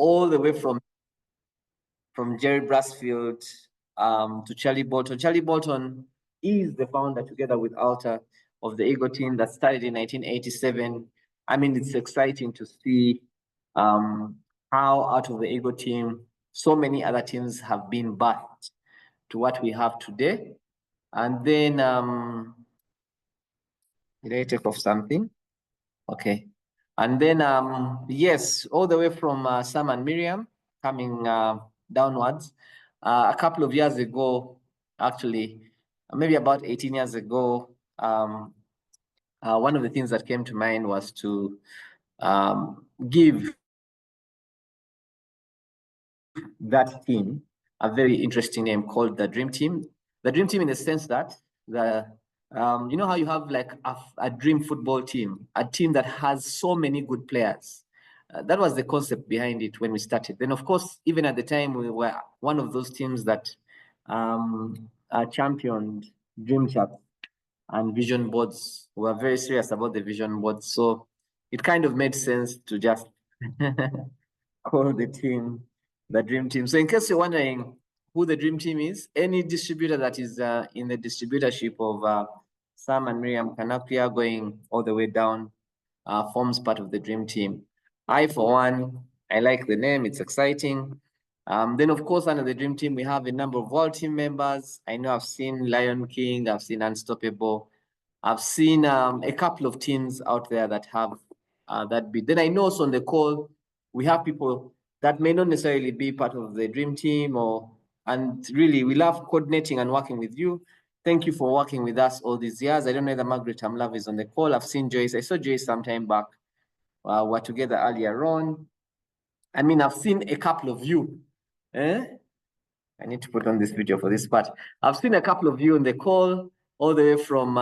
all the way from Jerry Brasfield to Charlie Bolton. Charlie Bolton is the founder, together with Alta, of the Eagle team that started in 1987. I mean, it's exciting to see how out of the Eagle team, so many other teams have been birthed to what we have today. And then, did I take off something? Okay. And then, yes, all the way from Sam and Miriam coming downwards. A couple of years ago, actually, maybe about 18 years ago, one of the things that came to mind was to give that team a very interesting name called the Dream Team. The Dream Team in the sense that you know how you have like a dream football team, a team that has so many good players. That was the concept behind it when we started. Then, of course, even at the time, we were one of those teams that championed Dream Chat and vision boards. We were very serious about the vision boards. So it kind of made sense to just call the team the Dream Team. So in case you're wondering who the Dream Team is, any distributor that is in the distributorship of Sam and Miriam Kanapia going all the way down forms part of the Dream Team. I, for one, I like the name. It's exciting. Then, of course, under the Dream Team, we have a number of world team members. I know I've seen Lion King. I've seen Unstoppable. I've seen a couple of teams out there that have that bid. Then I know also on the call, we have people that may not necessarily be part of the Dream Team, and really, we love coordinating and working with you. Thank you for working with us all these years. I don't know whether Margaret Amlove is on the call. I've seen Joyce. I saw Joyce sometime back. We're together earlier on. I mean, I've seen a couple of you. I need to put on this video for this part. I've seen a couple of you on the call, all the way from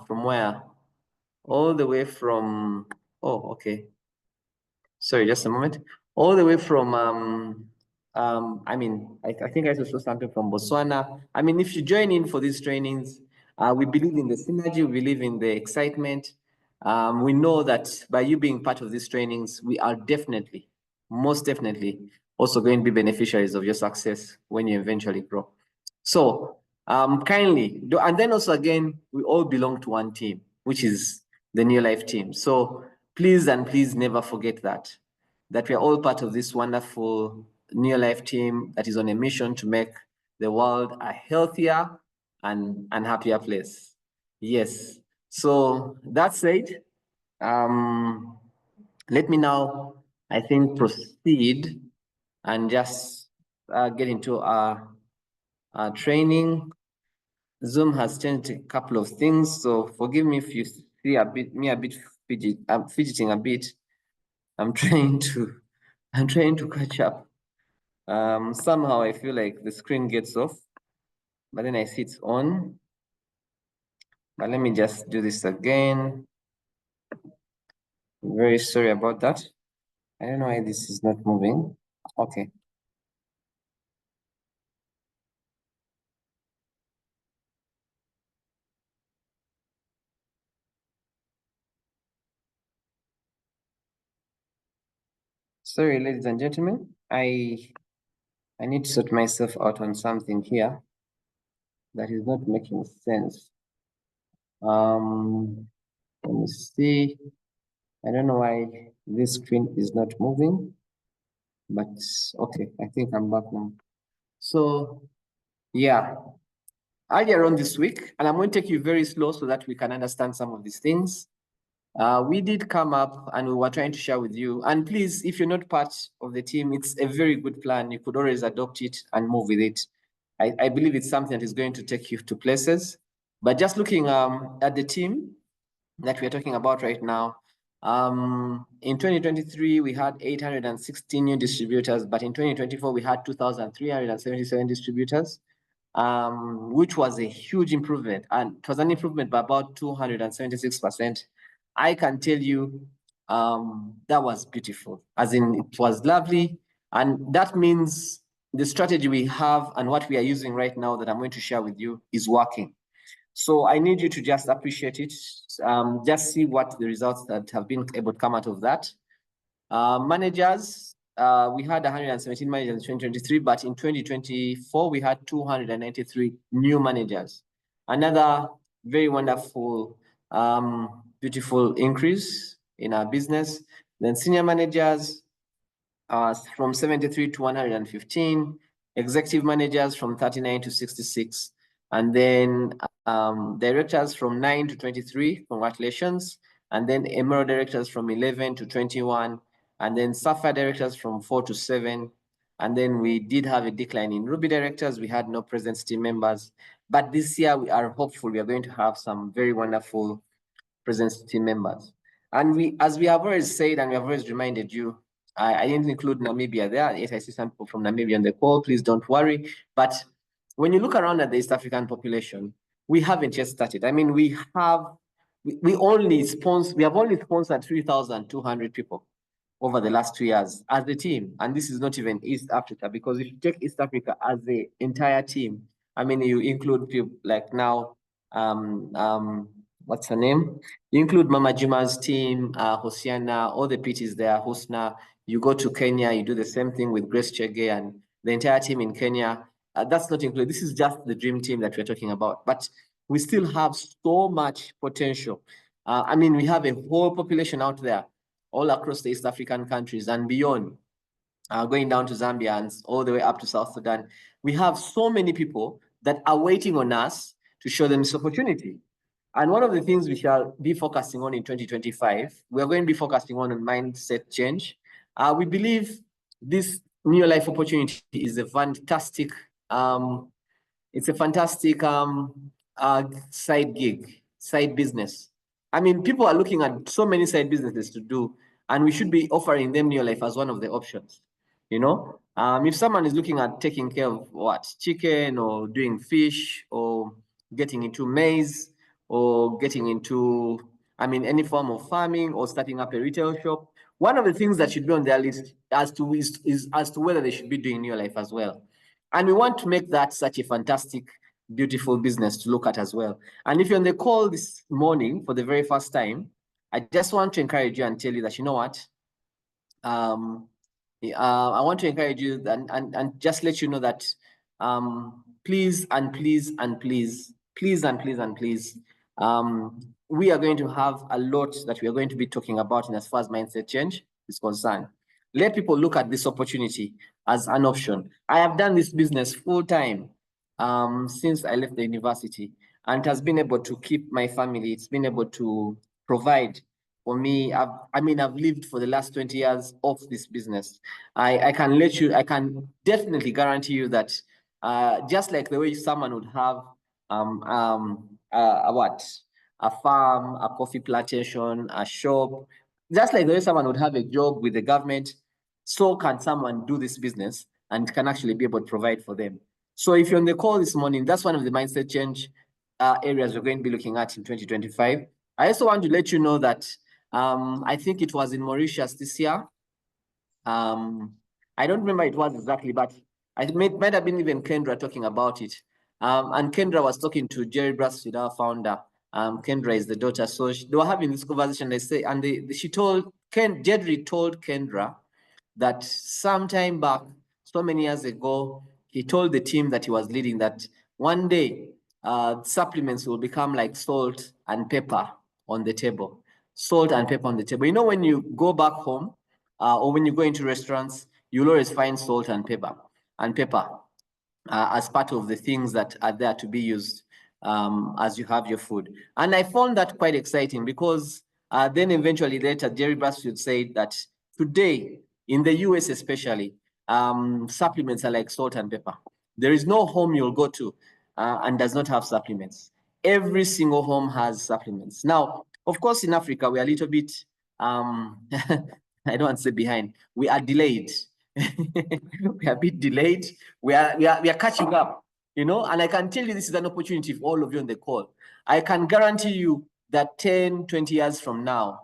where? All the way from, oh, okay. Sorry, just a moment. All the way from, I mean, I think I saw something from Botswana. I mean, if you join in for these trainings, we believe in the synergy, we believe in the excitement. We know that by you being part of these trainings, we are definitely, most definitely, also going to be beneficiaries of your success when you eventually grow. So kindly, and then also again, we all belong to one team, which is the New Life team. So please and please never forget that we are all part of this wonderful New Life team that is on a mission to make the world a healthier and happier place. Yes. So that said, let me now, I think, proceed and just get into our training. Zoom has changed a couple of things, so forgive me if you see I'm fidgeting a bit. I'm trying to catch up. Somehow I feel like the screen gets off, but then I see it's on. But let me just do this again. I'm very sorry about that. I don't know why this is not moving. Okay. Sorry, ladies and gentlemen, I need to sort myself out on something here that is not making sense. Let me see. I don't know why this screen is not moving, but okay, I think I'm back now. So yeah, earlier on this week, and I'm going to take you very slow so that we can understand some of these things. We did come up and we were trying to share with you. And please, if you're not part of the team, it's a very good plan. You could always adopt it and move with it. I believe it's something that is going to take you to places. But just looking at the team that we're talking about right now, in 2023, we had 816 new distributors, but in 2024, we had 2,377 distributors, which was a huge improvement. And it was an improvement by about 276%. I can tell you that was beautiful, as in it was lovely. And that means the strategy we have and what we are using right now that I'm going to share with you is working. So I need you to just appreciate it, just see what the results that have been able to come out of that. Managers, we had 117 managers in 2023, but in 2024, we had 293 new managers. Another very wonderful, beautiful increase in our business. Then senior managers, from 73 to 115, executive managers from 39 to 66, and then directors from 9 to 23, congratulations, and then emerald directors from 11 to 21, and then sapphire directors from 4 to 7, and then we did have a decline in ruby directors. We had no present team members, but this year we are hopeful we are going to have some very wonderful present team members. And we, as we have always said, and we have always reminded you, I didn't include Namibia there. Yes, I see some people from Namibia on the call. Please don't worry. But when you look around at the East African population, we haven't yet started. I mean, we have only sponsored 3,200 people over the last 2 years as the team. And this is not even East Africa, because if you take East Africa as the entire team, I mean, you include people like now, what's her name? You include Mama Juma's team, Hosiana, all the PTs there, Husna. You go to Kenya, you do the same thing with Grace Chege and the entire team in Kenya. That's not included. This is just the dream team that we're talking about. But we still have so much potential. I mean, we have a whole population out there, all across the East African countries and beyond, going down to Zambia and all the way up to South Sudan. We have so many people that are waiting on us to show them this opportunity. And one of the things we shall be focusing on in 2025, we are going to be focusing on mindset change. We believe this new life opportunity is a fantastic, side gig, side business. I mean, people are looking at so many side businesses to do, and we should be offering them new life as one of the options. You know, if someone is looking at taking care of chicken or doing fish or getting into maize or getting into, I mean, any form of farming or starting up a retail shop, one of the things that should be on their list is as to whether they should be doing new life as well. And we want to make that such a fantastic, beautiful business to look at as well. And if you're on the call this morning for the very first time, I just want to encourage you and tell you that, you know what, I want to encourage you and just let you know that please and please and please, please and please and please, we are going to have a lot that we are going to be talking about in as far as mindset change is concerned. Let people look at this opportunity as an option. I have done this business full time since I left the university, and it has been able to keep my family. It's been able to provide for me. I've lived for the last 20 years off this business. I can definitely guarantee you that just like the way someone would have a farm, a coffee plantation, a shop, just like the way someone would have a job with the government, so can someone do this business and can actually be able to provide for them. So if you're on the call this morning, that's one of the mindset change areas we're going to be looking at in 2025. I also want to let you know that I think it was in Mauritius this year. I don't remember it was exactly, but it might have been even Kendra talking about it. And Kendra was talking to Jerry Brassfield, our founder. Kendra is the daughter. So they were having this conversation. Jerry told Kendra that sometime back, so many years ago, he told the team that he was leading that one day supplements will become like salt and pepper on the table. Salt and pepper on the table. You know, when you go back home or when you go into restaurants, you'll always find salt and pepper as part of the things that are there to be used as you have your food. And I found that quite exciting because then eventually later, Jerry Brassfield said that today, in the US especially, supplements are like salt and pepper. There is no home you'll go to and does not have supplements. Every single home has supplements. Now, of course, in Africa, we are a little bit, I don't want to say behind, we are delayed. We are a bit delayed. We are catching up, you know, and I can tell you this is an opportunity for all of you on the call. I can guarantee you that 10, 20 years from now,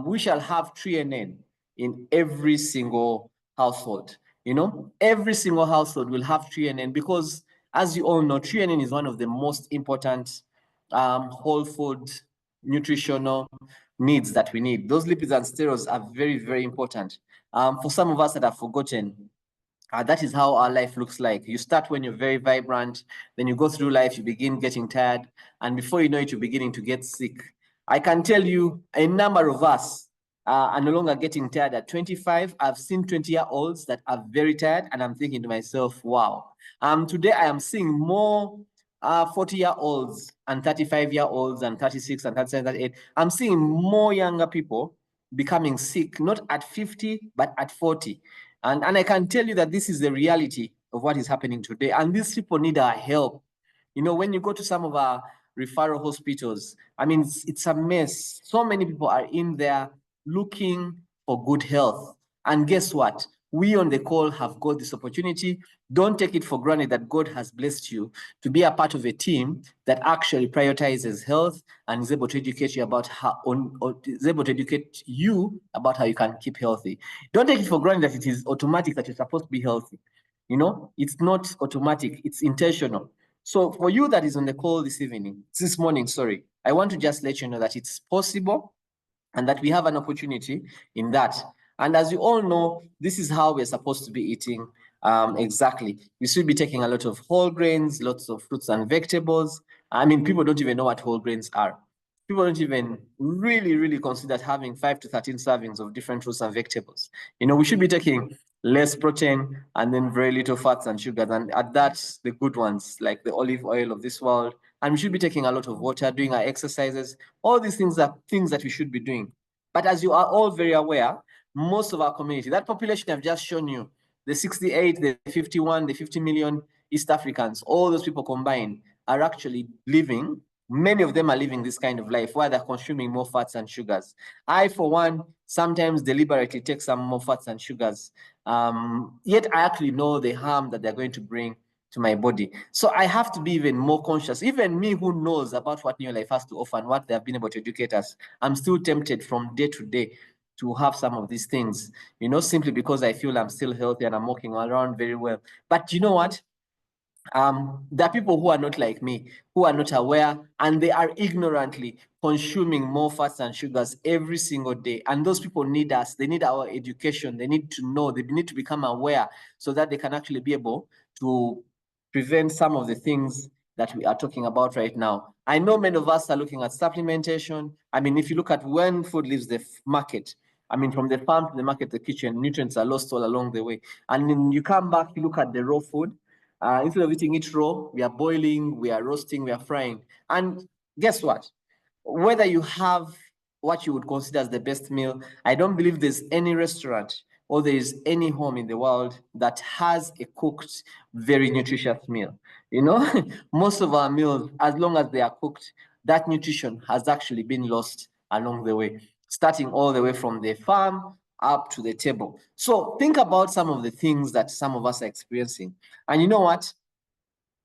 we shall have Tre-en-en in every single household. You know, every single household will have Tre-en-en because, as you all know, Tre-en-en is one of the most important whole food nutritional needs that we need. Those lipids and steroids are very, very important. For some of us that have forgotten, that is how our life looks like. You start when you're very vibrant, then you go through life, you begin getting tired, and before you know it, you're beginning to get sick. I can tell you a number of us are no longer getting tired at 25. I've seen 20-year-olds that are very tired, and I'm thinking to myself, wow. Today I am seeing more 40-year-olds and 35-year-olds and 36 and 37, 38. I'm seeing more younger people becoming sick, not at 50, but at 40. And I can tell you that this is the reality of what is happening today. And these people need our help. You know, when you go to some of our referral hospitals, I mean, it's a mess. So many people are in there looking for good health. And guess what? We on the call have got this opportunity. Don't take it for granted that God has blessed you to be a part of a team that actually prioritizes health and is able to educate you about how, is able to educate you about how you can keep healthy. Don't take it for granted that it is automatic that you're supposed to be healthy. You know, it's not automatic, it's intentional. So for you that is on the call this morning, sorry, I want to just let you know that it's possible and that we have an opportunity in that. And as you all know, this is how we're supposed to be eating exactly. You should be taking a lot of whole grains, lots of fruits and vegetables. I mean, people don't even know what whole grains are. People don't even really consider having 5 to 13 servings of different fruits and vegetables. You know, we should be taking less protein and then very little fats and sugars. And at that, the good ones, like the olive oil of this world. And we should be taking a lot of water, doing our exercises. All these things are things that we should be doing. But as you are all very aware, most of our community, that population I've just shown you, the 68, the 51, the 50 million East Africans, all those people combined are actually living, many of them are living this kind of life where they're consuming more fats and sugars. I, for one, sometimes deliberately take some more fats and sugars. Yet I actually know the harm that they're going to bring to my body. So I have to be even more conscious. Even me who knows about what New Life has to offer and what they have been able to educate us, I'm still tempted from day to day to have some of these things, you know, simply because I feel I'm still healthy and I'm walking around very well. But you know what? There are people who are not like me, who are not aware, and they are ignorantly consuming more fats and sugars every single day. And those people need us. They need our education. They need to know. They need to become aware so that they can actually be able to prevent some of the things that we are talking about right now. I know many of us are looking at supplementation. I mean, if you look at when food leaves the market, I mean, from the farm to the market, the kitchen, nutrients are lost all along the way. And then you come back, you look at the raw food. Instead of eating it raw, we are boiling, we are roasting, we are frying. And guess what? Whether you have what you would consider as the best meal, I don't believe there's any restaurant or there is any home in the world that has a cooked, very nutritious meal. You know, most of our meals, as long as they are cooked, that nutrition has actually been lost along the way, starting all the way from the farm up to the table. So think about some of the things that some of us are experiencing. And you know what?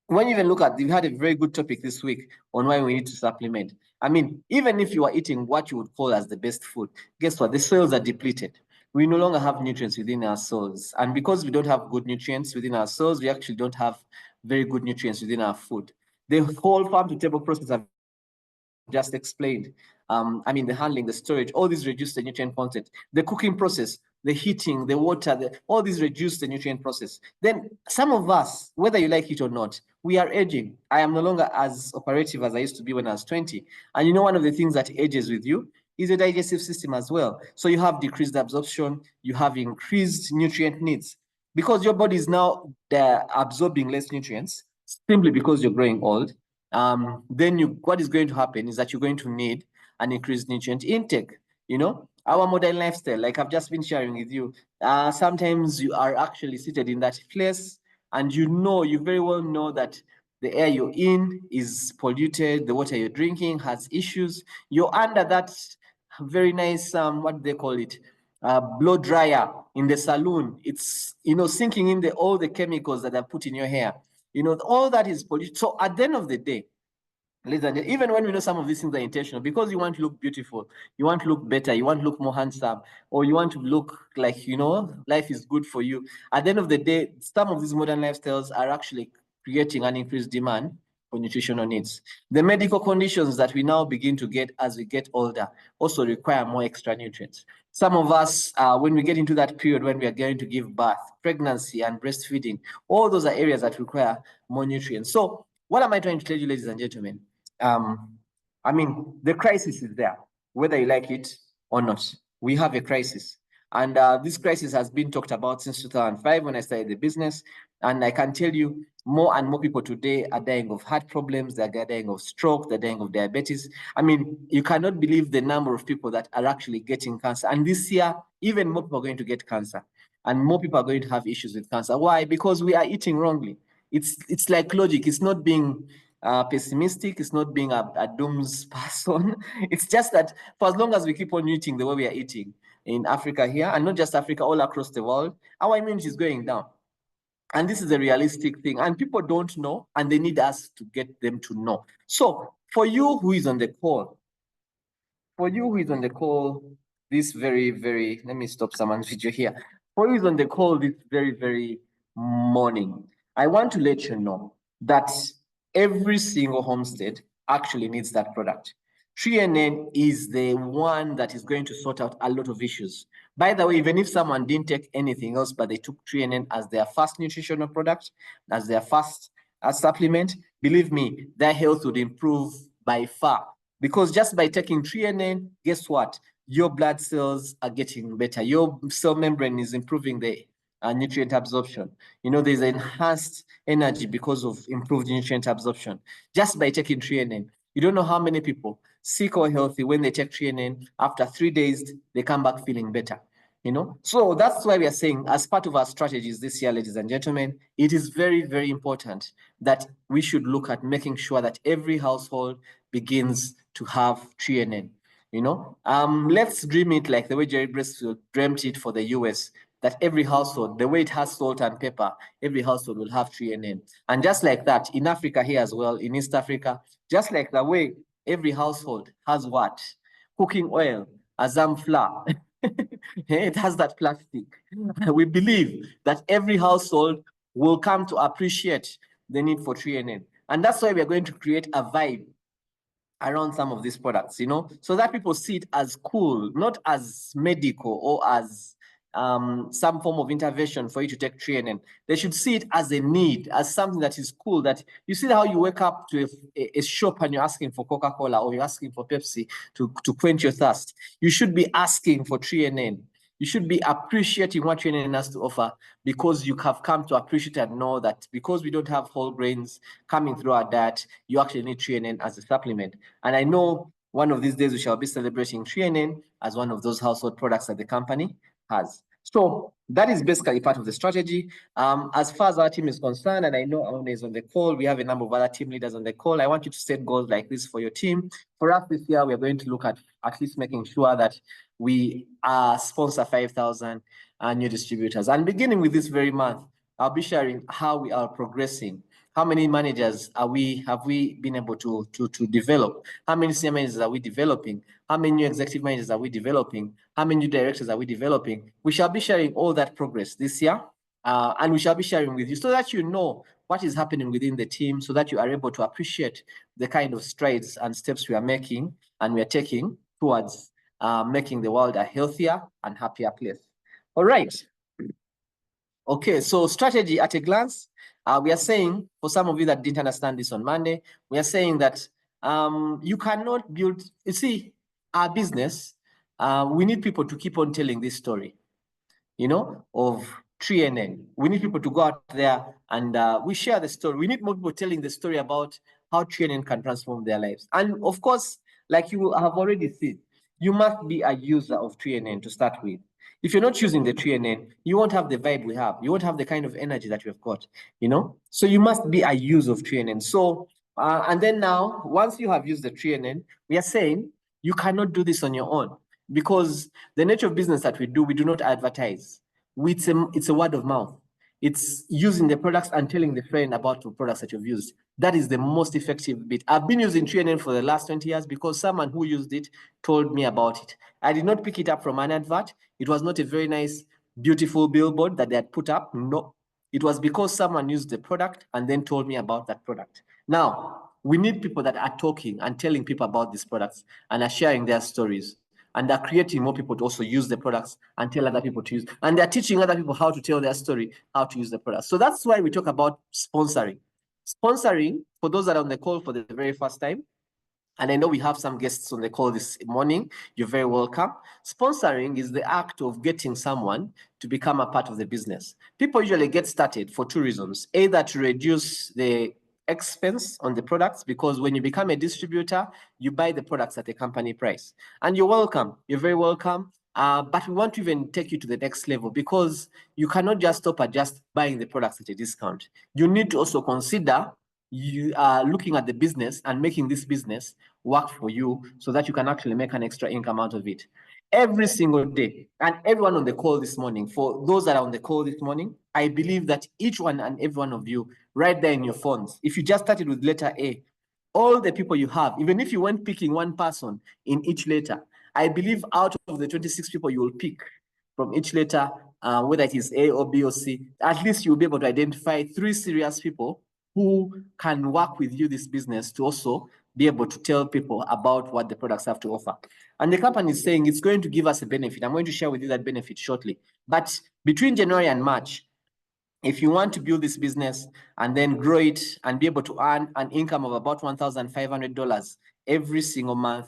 When you even look at, we had a very good topic this week on why we need to supplement. I mean, even if you are eating what you would call as the best food, guess what? The soils are depleted. We no longer have nutrients within our soils. And because we don't have good nutrients within our soils, we actually don't have very good nutrients within our food. The whole farm to table process I've just explained. I mean, the handling, the storage, all these reduce the nutrient content. The cooking process, the heating, the water, all these reduce the nutrient process. Then some of us, whether you like it or not, we are aging. I am no longer as operative as I used to be when I was 20. And you know, one of the things that ages with you is the digestive system as well. So you have decreased absorption, you have increased nutrient needs because your body is now absorbing less nutrients simply because you're growing old. Then what is going to happen is that you're going to need an increased nutrient intake. You know, our modern lifestyle, like I've just been sharing with you, sometimes you are actually seated in that place and you very well know that the air you're in is polluted, the water you're drinking has issues. You're under that very nice, what do they call it? Blow dryer in the salon. It's, sinking in all the chemicals that are put in your hair. All that is polluted. So at the end of the day, listen, even when we know some of these things are intentional, because you want to look beautiful, you want to look better, you want to look more handsome, or you want to look like, life is good for you. At the end of the day, some of these modern lifestyles are actually creating an increased demand for nutritional needs. The medical conditions that we now begin to get as we get older also require more extra nutrients. Some of us, when we get into that period when we are going to give birth, pregnancy and breastfeeding, all those are areas that require more nutrients. So what am I trying to tell you, ladies and gentlemen? I mean, the crisis is there, whether you like it or not. We have a crisis. And this crisis has been talked about since 2005 when I started the business. And I can tell you, more and more people today are dying of heart problems, they're dying of stroke, they're dying of diabetes. I mean, you cannot believe the number of people that are actually getting cancer. And this year, even more people are going to get cancer. And more people are going to have issues with cancer. Why? Because we are eating wrongly. It's like logic. It's not being pessimistic. It's not being a dooms person. It's just that for as long as we keep on eating the way we are eating in Africa here, and not just Africa, all across the world, our immunity is going down. And this is a realistic thing. And people don't know, and they need us to get them to know. So for you who is on the call, this very, let me stop someone's video here. For you who is on the call this very morning, I want to let you know that every single homestead actually needs that product. Tre-en-en is the one that is going to sort out a lot of issues. By the way, even if someone didn't take anything else, but they took Tre-en-en as their first nutritional product, as their first supplement, believe me, their health would improve by far. Because just by taking Tre-en-en, guess what? Your blood cells are getting better. Your cell membrane is improving the nutrient absorption. You know, there's enhanced energy because of improved nutrient absorption. Just by taking Tre-en-en. You don't know how many people, sick or healthy, when they take Tre-en-en, after 3 days, they come back feeling better. You know, so that's why we are saying, as part of our strategies this year, ladies and gentlemen, it is very important that we should look at making sure that every household begins to have Tre-en-en. You know, let's dream it like the way Jerry Bristol dreamt it for the US, that every household, the way it has salt and pepper, every household will have Tre-en-en. And just like that, in Africa here as well, in East Africa, just like the way every household has what? Cooking oil, Azam flour. It has that plastic. We believe that every household will come to appreciate the need for Tre-en-en. And that's why we are going to create a vibe around some of these products, you know, so that people see it as cool, not as medical or as some form of intervention for you to take Tre-en-en. They should see it as a need, as something that is cool, that you see how you wake up to a shop and you're asking for Coca-Cola or you're asking for Pepsi to quench your thirst. You should be asking for Tre-en-en. You should be appreciating what Tre-en-en has to offer, because you have come to appreciate and know that because we don't have whole grains coming through our diet, you actually need Tre-en-en as a supplement. And I know one of these days we shall be celebrating Tre-en-en as one of those household products that the company has. So that is basically part of the strategy. As far as our team is concerned, and I know Aone is on the call, we have a number of other team leaders on the call. I want you to set goals like this for your team. For us this year, we are going to look at least making sure that we sponsor 5,000 new distributors. And beginning with this very month, I'll be sharing how we are progressing. How many managers have we been able to develop? How many senior managers are we developing? How many new executive managers are we developing? How many new directors are we developing? We shall be sharing all that progress this year, and we shall be sharing with you so that you know what is happening within the team, so that you are able to appreciate the kind of strides and steps we are making and we are taking towards making the world a healthier and happier place. All right. Okay, so strategy at a glance. We are saying, for some of you that didn't understand this on Monday, we are saying that you cannot build, you see, our business, we need people to keep on telling this story, you know, of Tre-en-en. We need people to go out there and we share the story. We need more people telling the story about how Tre-en-en can transform their lives. And of course, like you have already seen, you must be a user of Tre-en-en to start with. If you're not using the Tre-en-en, you won't have the vibe we have. You won't have the kind of energy that we've got, you know? So you must be a user of Tre-en-en. So, and then now, once you have used the Tre-en-en, we are saying you cannot do this on your own, because the nature of business that we do not advertise. It's a word of mouth. It's using the products and telling the friend about the products that you've used. That is the most effective bit. I've been using Tre-en-en for the last 20 years because someone who used it told me about it. I did not pick it up from an advert. It was not a very nice, beautiful billboard that they had put up. No, it was because someone used the product and then told me about that product. Now, we need people that are talking and telling people about these products and are sharing their stories, and are creating more people to also use the products and tell other people to use. And they're teaching other people how to tell their story, how to use the products. So that's why we talk about sponsoring. Sponsoring, for those that are on the call for the very first time, and I know we have some guests on the call this morning, you're very welcome. Sponsoring is the act of getting someone to become a part of the business. People usually get started for two reasons: either to reduce the expense on the products, because when you become a distributor, you buy the products at a company price. And you're welcome, you're very welcome. But we want to even take you to the next level, because you cannot just stop at just buying the products at a discount. You need to also consider you are looking at the business and making this business work for you so that you can actually make an extra income out of it every single day. And everyone on the call this morning, for those that are on the call this morning, I believe that each one and every one of you, right there in your phones, if you just started with letter A, all the people you have, even if you weren't picking one person in each letter, I believe out of the 26 people you will pick from each letter, whether it is A or B or C, at least you'll be able to identify 3 serious people who can work with you this business to also be able to tell people about what the products have to offer. And the company is saying it's going to give us a benefit. I'm going to share with you that benefit shortly. But between January and March, if you want to build this business and then grow it and be able to earn an income of about $1,500 every single month,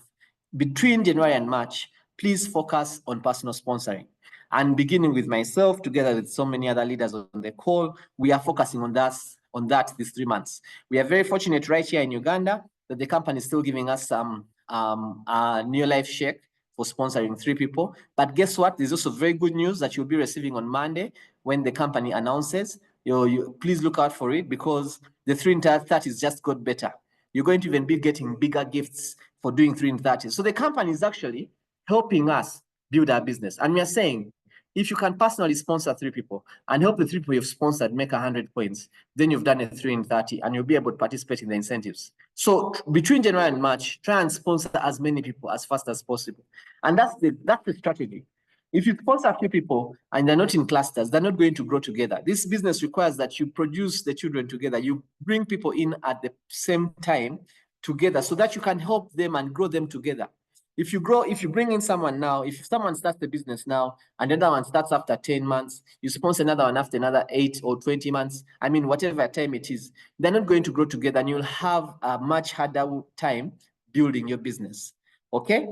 between January and March, please focus on personal sponsoring. And beginning with myself, together with so many other leaders on the call, we are focusing on that these 3 months. We are very fortunate right here in Uganda that the company is still giving us some New Life Shake for sponsoring 3 people. But guess what? There's also very good news that you'll be receiving on Monday when the company announces. Please look out for it, because the 3 in 30 just got better. You're going to even be getting bigger gifts for doing 3 in 30. So the company is actually helping us build our business. And we are saying, if you can personally sponsor 3 people and help the 3 people you've sponsored make 100 points, then you've done a 3 in 30 and you'll be able to participate in the incentives. So between January and March, try and sponsor as many people as fast as possible. And that's the strategy. If you sponsor a few people and they're not in clusters, they're not going to grow together. This business requires that you produce the children together. You bring people in at the same time together so that you can help them and grow them together. If you bring in someone now, if someone starts the business now and another one starts after 10 months, you sponsor another one after another 8 or 20 months, I mean, whatever time it is, they're not going to grow together and you'll have a much harder time building your business. Okay?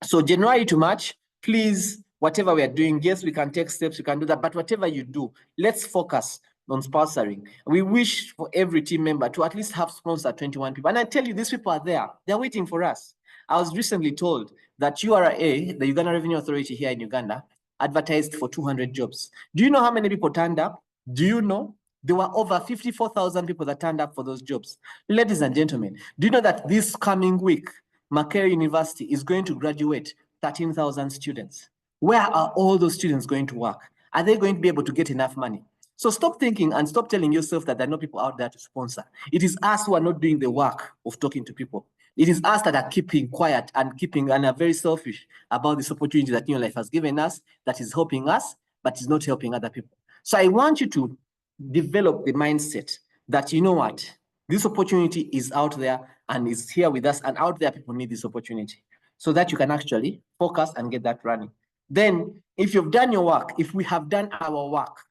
So January to March, please, whatever we are doing, yes, we can take steps, we can do that, but whatever you do, let's focus on sponsoring. We wish for every team member to at least have sponsored 21 people. And I tell you, these people are there. They're waiting for us. I was recently told that URA, the Uganda Revenue Authority here in Uganda, advertised for 200 jobs. Do you know how many people turned up? Do you know? There were over 54,000 people that turned up for those jobs. Ladies and gentlemen, do you know that this coming week, Makerere University is going to graduate 13,000 students? Where are all those students going to work? Are they going to be able to get enough money? So stop thinking and stop telling yourself that there are no people out there to sponsor. It is us who are not doing the work of talking to people. It is us that are keeping quiet and are very selfish about this opportunity that New Life has given us, that is helping us, but is not helping other people. So I want you to develop the mindset that, you know what, this opportunity is out there and is here with us, and out there people need this opportunity, so that you can actually focus and get that running. Then if you've done your work, if we have done our work,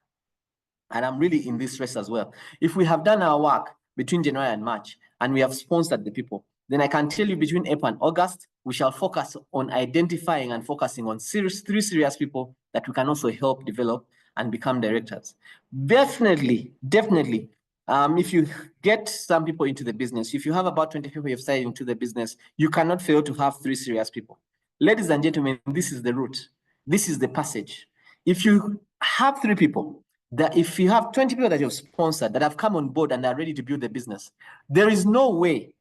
and I'm really in this race as well, if we have done our work between January and March and we have sponsored the people, then I can tell you between April and August, we shall focus on identifying and focusing on 3 serious people that we can also help develop and become directors. Definitely, if you get some people into the business, if you have about 20 people you've started into the business, you cannot fail to have 3 serious people. Ladies and gentlemen, this is the route. This is the passage. If you have 3 people, if you have 20 people that you've sponsored that have come on board and are ready to build the business, there is no way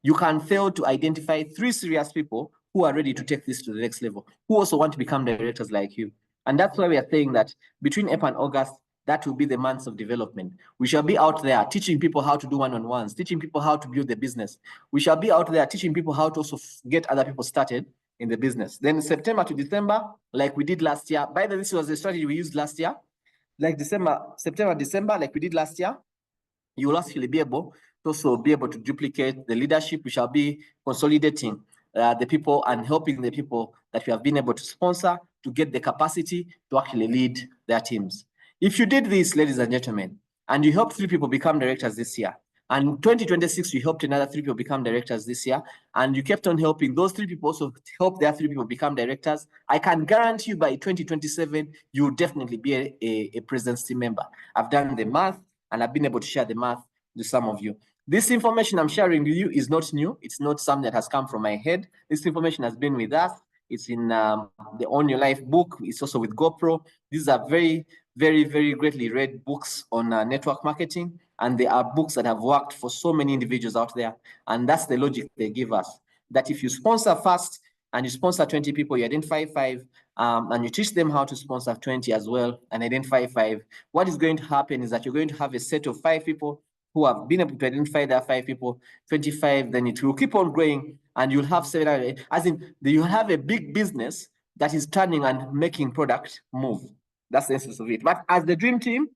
you can fail to identify 3 serious people who are ready to take this to the next level, who also want to become directors like you. And that's why we are saying that between April and August, that will be the months of development. We shall be out there teaching people how to do one-on-ones, teaching people how to build the business. We shall be out there teaching people how to also get other people started in the business. Then September to December, like we did last year. By the way, this was the strategy we used last year. Like September, December, like we did last year, you will actually be able to also be able to duplicate the leadership. We shall be consolidating the people and helping the people that we have been able to sponsor to get the capacity to actually lead their teams. If you did this, ladies and gentlemen, and you helped 3 people become directors this year, and 2026, you helped another 3 people become directors this year, and you kept on helping those 3 people also help their 3 people become directors, I can guarantee you by 2027, you will definitely be a President's team member. I've done the math, and I've been able to share the math with some of you. This information I'm sharing with you is not new. It's not something that has come from my head. This information has been with us. It's in the On Your Life book. It's also with GoPro. These are very, very, very greatly read books on network marketing. And they are books that have worked for so many individuals out there. And that's the logic they give us. That if you sponsor fast and you sponsor 20 people, you identify 5, and you teach them how to sponsor 20 as well and identify 5, what is going to happen is that you're going to have a set of 5 people who have been able to identify their 5 people, 25, then it will keep on growing, and you'll have 700, as in, you have a big business that is turning and making product move. That's the essence of it. But as the dream team,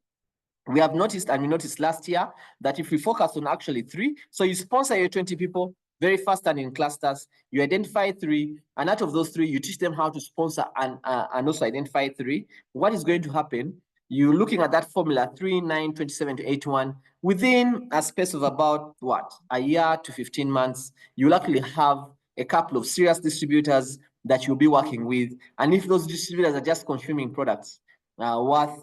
we have noticed, and we noticed last year, that if we focus on actually 3, so you sponsor your 20 people very fast and in clusters, you identify 3, and out of those 3, you teach them how to sponsor and also identify 3. What is going to happen? You're looking at that formula, 3, 9, 27 to 81, within a space of about, what, a year to 15 months, you'll actually have a couple of serious distributors that you'll be working with. And if those distributors are just consuming products worth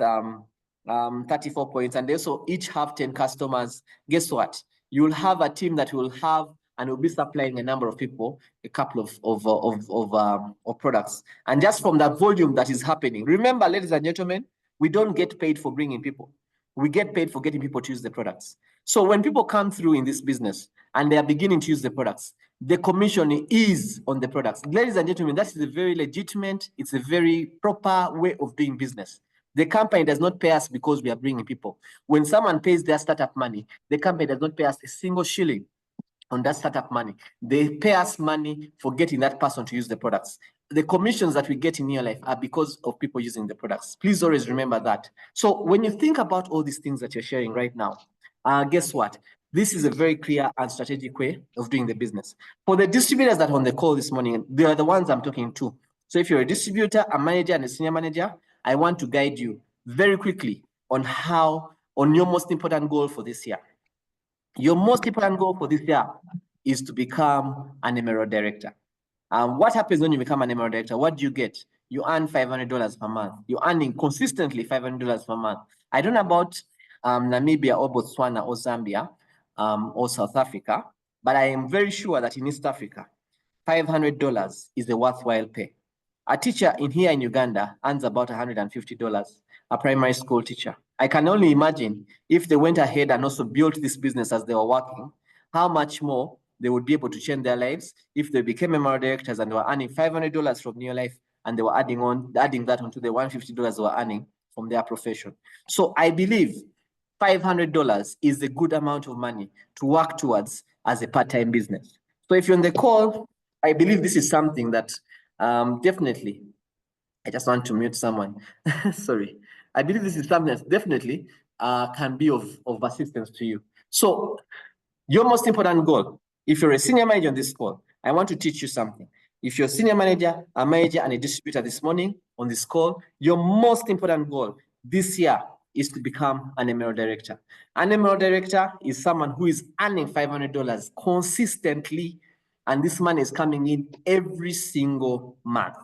34 points, and they also each have 10 customers, guess what? You'll have a team that will have and will be supplying a number of people a couple of products. And just from that volume that is happening, remember, ladies and gentlemen, we don't get paid for bringing people. We get paid for getting people to use the products. So when people come through in this business and they are beginning to use the products, the commission is on the products. Ladies and gentlemen, that is a very legitimate, it's a very proper way of doing business. The company does not pay us because we are bringing people. When someone pays their startup money, the company does not pay us a single shilling on that startup money. They pay us money for getting that person to use the products. The commissions that we get in your life are because of people using the products. Please always remember that. So when you think about all these things that you're sharing right now, guess what? This is a very clear and strategic way of doing the business. For the distributors that are on the call this morning, they are the ones I'm talking to. So if you're a distributor, a manager, and a senior manager, I want to guide you very quickly on your most important goal for this year. Your most important goal for this year is to become an Emerald Director. What happens when you become an Emerald Director? What do you get? You earn $500 per month. You're earning consistently $500 per month. I don't know about Namibia or Botswana or Zambia or South Africa, but I am very sure that in East Africa, $500 is a worthwhile pay. A teacher here in Uganda earns about $150, a primary school teacher. I can only imagine if they went ahead and also built this business as they were working, how much more they would be able to change their lives if they became Emerald Directors and they were earning $500 from New Life, and they were adding that onto the $150 they were earning from their profession. So I believe $500 is a good amount of money to work towards as a part-time business. So if you're on the call, I believe this is something that definitely, I just want to mute someone. Sorry. I believe this is something that definitely can be of assistance to you. So your most important goal, if you're a senior manager on this call, I want to teach you something. If you're a senior manager, a manager, and a distributor this morning on this call, your most important goal this year is to become an Emerald Director. An Emerald Director is someone who is earning $500 consistently, and this money is coming in every single month.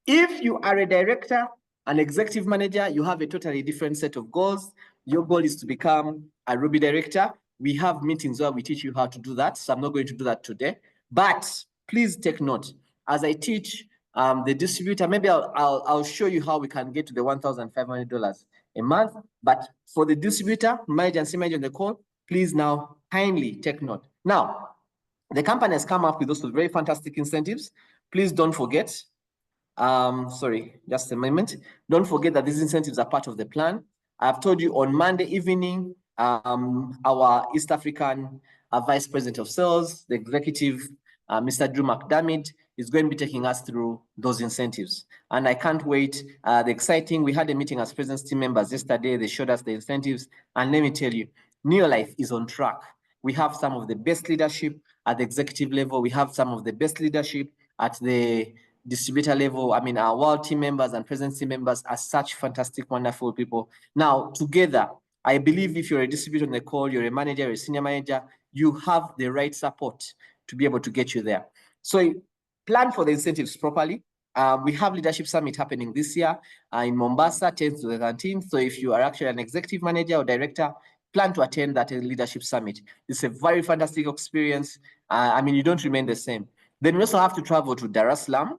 If you are a director, an executive manager, you have a totally different set of goals. Your goal is to become a Ruby Director. We have meetings where we teach you how to do that, so I'm not going to do that today. But please take note, as I teach the distributor, maybe I'll show you how we can get to the $1,500 a month. But for the distributor, manager and senior manager on the call, please now kindly take note. Now, the company has come up with those very fantastic incentives. Please don't forget. Sorry, just a moment. Don't forget that these incentives are part of the plan. I've told you on Monday evening, our East African Vice President of Sales, the executive, Mr. Drew McDermott, is going to be taking us through those incentives. And I can't wait. We had a meeting as President's team members yesterday. They showed us the incentives. And let me tell you, Neolife is on track. We have some of the best leadership at the executive level. We have some of the best leadership at the distributor level. I mean, our world team members and presence team members are such fantastic, wonderful people. Now, together, I believe if you're a distributor on the call, you're a manager, you're a senior manager, you have the right support to be able to get you there. So plan for the incentives properly. We have Leadership Summit happening this year in Mombasa, 10th to the 13th. So if you are actually an executive manager or director, plan to attend that Leadership Summit. It's a very fantastic experience. I mean, you don't remain the same. Then we also have to travel to Dar es Salaam.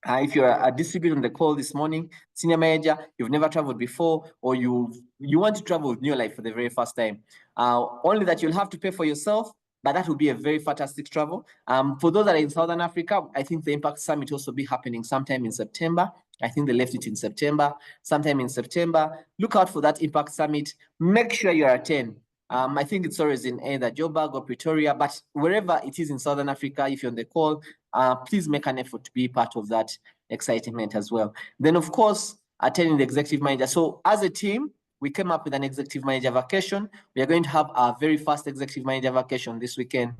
If you're a distributor on the call this morning, senior manager, you've never traveled before, or you want to travel with Neolife for the very first time, only that you'll have to pay for yourself, but that will be a very fantastic travel. For those that are in Southern Africa, I think the Impact Summit will also be happening sometime in September. I think they left it in September, sometime in September. Look out for that Impact Summit. Make sure you attend. I think it's always in either Joburg or Pretoria, but wherever it is in Southern Africa, if you're on the call, please make an effort to be part of that excitement as well. Then, of course, attending the executive manager. So as a team, we came up with an executive manager vacation. We are going to have our very first executive manager vacation this weekend.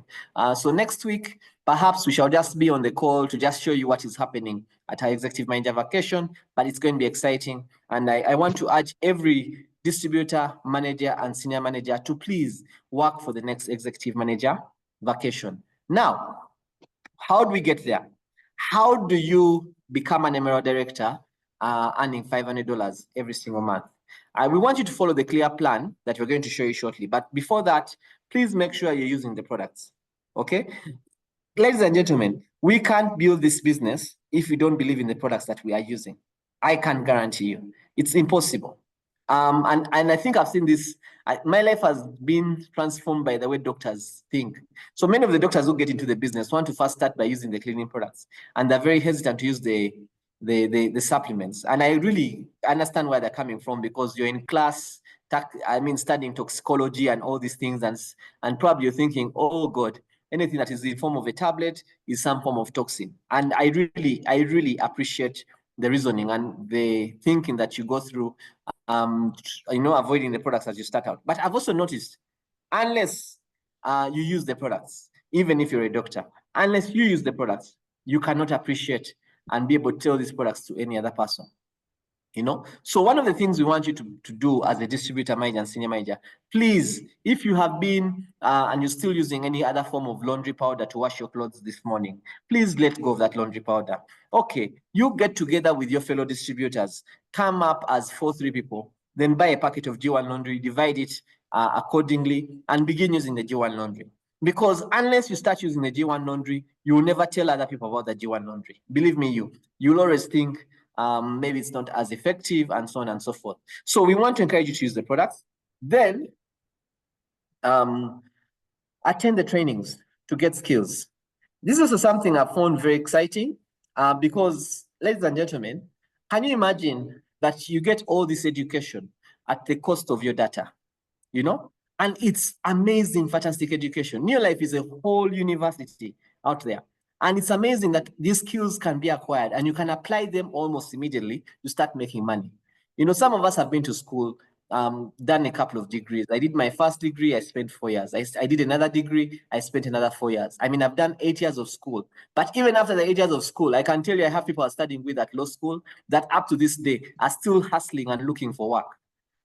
So next week, perhaps we shall just be on the call to just show you what is happening at our executive manager vacation, but it's going to be exciting. And I want to urge every distributor, manager, and senior manager to please work for the next executive manager vacation. Now, how do we get there? How do you become an Emerald Director earning $500 every single month? We want you to follow the clear plan that we're going to show you shortly. But before that, please make sure you're using the products, okay? Ladies and gentlemen, we can't build this business if we don't believe in the products that we are using. I can guarantee you, it's impossible. And I think I've seen this. My life has been transformed by the way doctors think. So many of the doctors who get into the business want to first start by using the cleaning products, and they're very hesitant to use the supplements. And I really understand where they're coming from, because you're in class, studying toxicology and all these things, and probably you're thinking, oh God, anything that is in form of a tablet is some form of toxin. And I really appreciate the reasoning and the thinking that you go through, avoiding the products as you start out. But I've also noticed, unless you use the products, even if you're a doctor, unless you use the products, you cannot appreciate and be able to tell these products to any other person. So one of the things we want you to do as a distributor manager and senior manager, please, if you have been and you're still using any other form of laundry powder to wash your clothes this morning, please let go of that laundry powder. Okay, you get together with your fellow distributors, come up as 4-3 people, then buy a packet of G1 laundry, divide it accordingly, and begin using the G1 laundry. Because unless you start using the G1 laundry, you will never tell other people about the G1 laundry. Believe me, you'll always think maybe it's not as effective, and so on and so forth. So we want to encourage you to use the products. Then attend the trainings to get skills. This is also something I found very exciting because, ladies and gentlemen, can you imagine that you get all this education at the cost of your data, And it's amazing, fantastic education. Neolife is a whole university out there. And it's amazing that these skills can be acquired and you can apply them almost immediately to start making money. Some of us have been to school, done a couple of degrees. I did my first degree, I spent 4 years. I did another degree, I spent another 4 years. I mean, I've done 8 years of school. But even after the 8 years of school, I can tell you I have people studying with at law school that up to this day are still hustling and looking for work.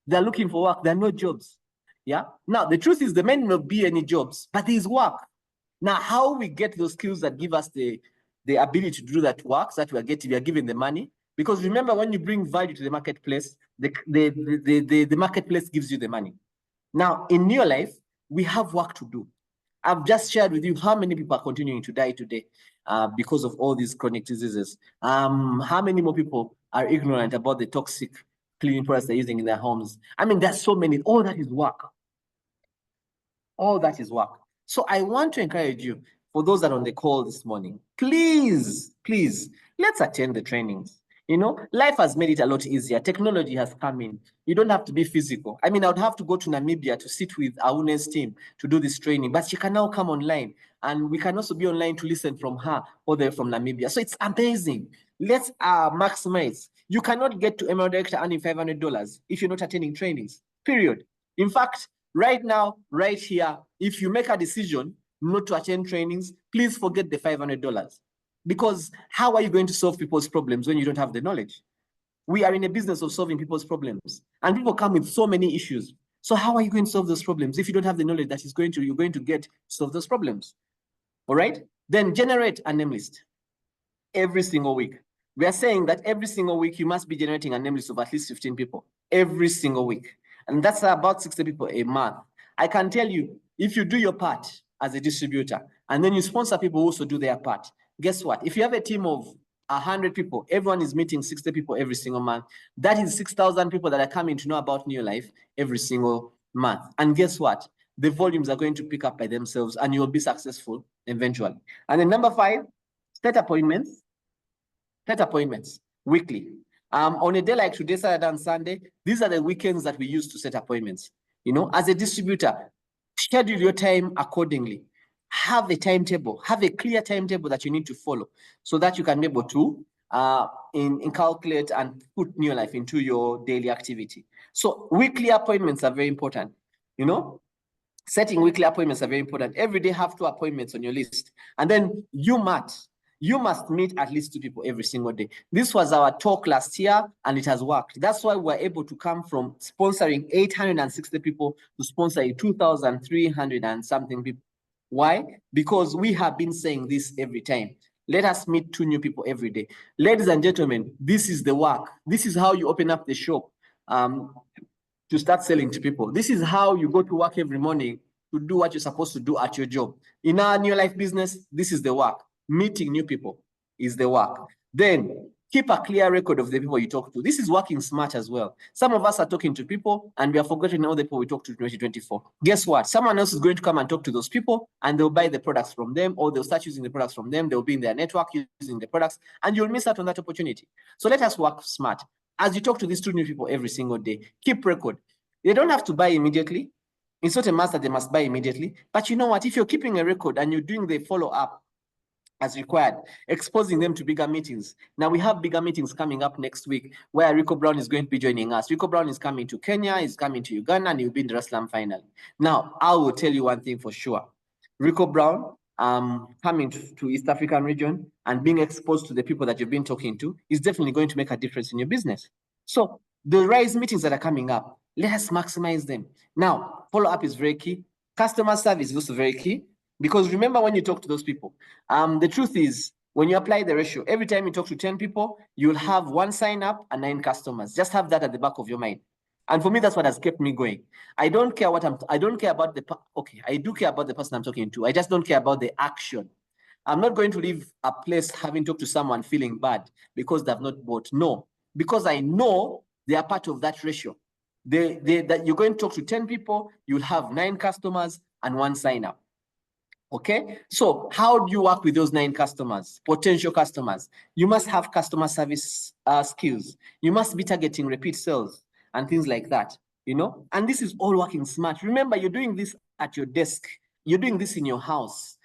They're looking for work, there are no jobs. Yeah. Now, the truth is there may not be any jobs, but there's work. Now, how we get those skills that give us the ability to do that work, that we are given the money. Because remember, when you bring value to the marketplace, the marketplace gives you the money. Now, in your life, we have work to do. I've just shared with you how many people are continuing to die today because of all these chronic diseases. How many more people are ignorant about the toxic cleaning products they're using in their homes? I mean, there's so many. All that is work. All that is work. So I want to encourage you, for those that are on the call this morning, please, let's attend the trainings. Life has made it a lot easier. Technology has come in. You don't have to be physical. I mean, I would have to go to Namibia to sit with Aune's team to do this training, but she can now come online, and we can also be online to listen from her all the way from Namibia. So it's amazing. Let's maximize. You cannot get to Emerald Director earning $500 if you're not attending trainings, period. In fact, right now, right here, if you make a decision not to attend trainings, please forget the $500. Because how are you going to solve people's problems when you don't have the knowledge? We are in a business of solving people's problems, and people come with so many issues. So how are you going to solve those problems if you don't have the knowledge that you're going to get to solve those problems? All right? Then generate a name list every single week. We are saying that every single week you must be generating a name list of at least 15 people every single week. And that's about 60 people a month. I can tell you, if you do your part as a distributor, and then you sponsor people who also do their part, guess what? If you have a team of 100 people, everyone is meeting 60 people every single month. That is 6,000 people that are coming to know about New Life every single month. And guess what? The volumes are going to pick up by themselves, and you'll be successful eventually. And then number 5, set appointments. Set appointments weekly. On a day like today, Saturday and Sunday, these are the weekends that we use to set appointments. You know, as a distributor, schedule your time accordingly. Have a timetable, have a clear timetable that you need to follow so that you can be able to calculate and put New Life into your daily activity. So weekly appointments are very important. You know, setting weekly appointments are very important. Every day have 2 appointments on your list. And then you must meet at least 2 people every single day. This was our talk last year, and it has worked. That's why we're able to come from sponsoring 860 people to sponsoring 2,300 and something people. Why? Because we have been saying this every time. Let us meet 2 new people every day. Ladies and gentlemen, this is the work. This is how you open up the shop to start selling to people. This is how you go to work every morning to do what you're supposed to do at your job. In our New Life business, this is the work. Meeting new people is the work. Then keep a clear record of the people you talk to. This is working smart as well. Some of us are talking to people and we are forgetting all the people we talked to in 2024. Guess what? Someone else is going to come and talk to those people, and they'll buy the products from them, or they'll start using the products from them. They'll be in their network using the products, and you'll miss out on that opportunity. So let us work smart. As you talk to these 2 new people every single day, keep record. They don't have to buy immediately. It's not a must that they must buy immediately. But you know what? If you're keeping a record and you're doing the follow-up as required, exposing them to bigger meetings. Now we have bigger meetings coming up next week where Rico Brown is going to be joining us. Rico Brown is coming to Kenya, he's coming to Uganda, and he'll be in the Slam final. Now, I will tell you one thing for sure. Rico Brown coming to East African region and being exposed to the people that you've been talking to is definitely going to make a difference in your business. So the RISE meetings that are coming up, let us maximize them. Now, follow-up is very key. Customer service is also very key. Because remember, when you talk to those people, the truth is, when you apply the ratio, every time you talk to 10 people, you'll have 1 sign up and 9 customers. Just have that at the back of your mind. And for me, that's what has kept me going. I don't care about I do care about the person I'm talking to. I just don't care about the action. I'm not going to leave a place having talked to someone feeling bad because they've not bought. No, because I know they are part of that ratio. That you're going to talk to 10 people, you'll have 9 customers and 1 sign up. Okay, so how do you work with those 9 customers, potential customers? You must have customer service skills. You must be targeting repeat sales and things like that, you know? And this is all working smart. Remember, you're doing this at your desk. You're doing this in your house.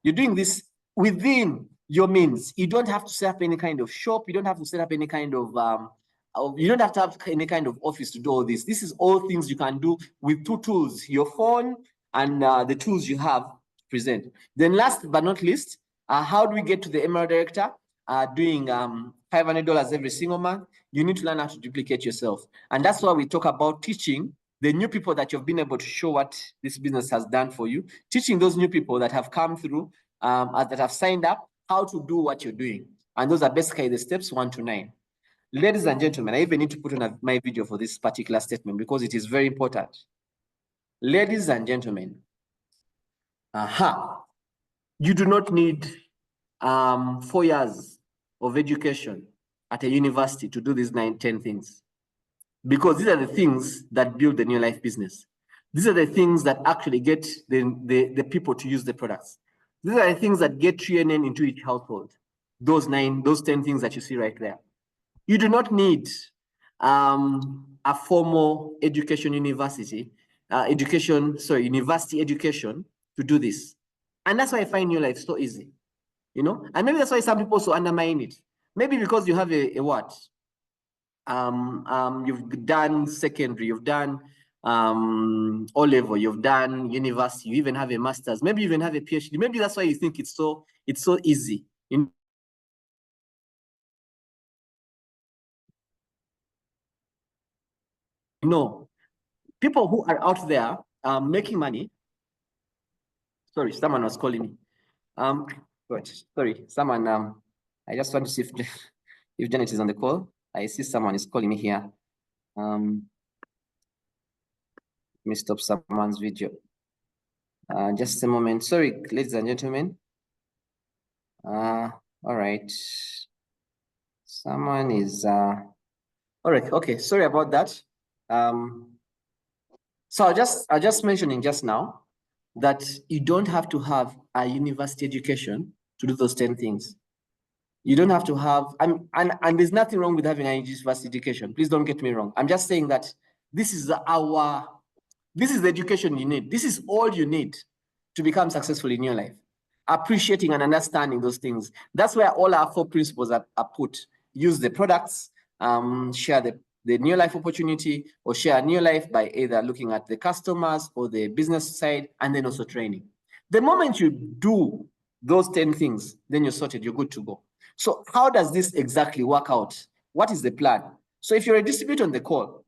You're doing this within your means. You don't have to set up any kind of shop. You don't have to set up any kind of, you don't have to have any kind of office to do all this. This is all things you can do with 2 tools, your phone and the tools you have present. Then last but not least, how do we get to the Emerald Director? Doing $500 every single month. You need to learn how to duplicate yourself. And that's why we talk about teaching the new people that you've been able to show what this business has done for you, teaching those new people that have come through, that have signed up, how to do what you're doing. And those are basically the steps 1 to 9. Ladies and gentlemen, I even need to put on my video for this particular statement because it is very important. Ladies and gentlemen, you do not need 4 years of education at a university to do these 9, 10 things. Because these are the things that build the New Life business. These are the things that actually get the people to use the products. These are the things that get Tre-en-en into each household. Those 10 things that you see right there. You do not need a formal university education to do this. And that's why I find New Life so easy, you know? And maybe that's why some people so undermine it. Maybe because you have a what? You've done secondary, you've done O level, you've done university, you even have a master's, maybe you even have a PhD. Maybe that's why you think it's so easy. No, people who are out there making money. Sorry, someone was calling me. Wait, sorry, someone. I just want to see if Janet is on the call. I see someone is calling me here. Let me stop someone's video. Just a moment. Sorry, ladies and gentlemen. All right. Someone is all right. Okay, sorry about that. So I just mentioning just now that you don't have to have a university education to do those 10 things. You don't have to have, and there's nothing wrong with having a university education. Please don't get me wrong. I'm just saying that this is the education you need. This is all you need to become successful in your life. Appreciating and understanding those things. That's where all our 4 principles are put. Use the products, share the new life opportunity, or share a new life by either looking at the customers or the business side, and then also training. The moment you do those 10 things, then you're sorted, you're good to go. So how does this exactly work out? What is the plan? So if you're a distributor on the call,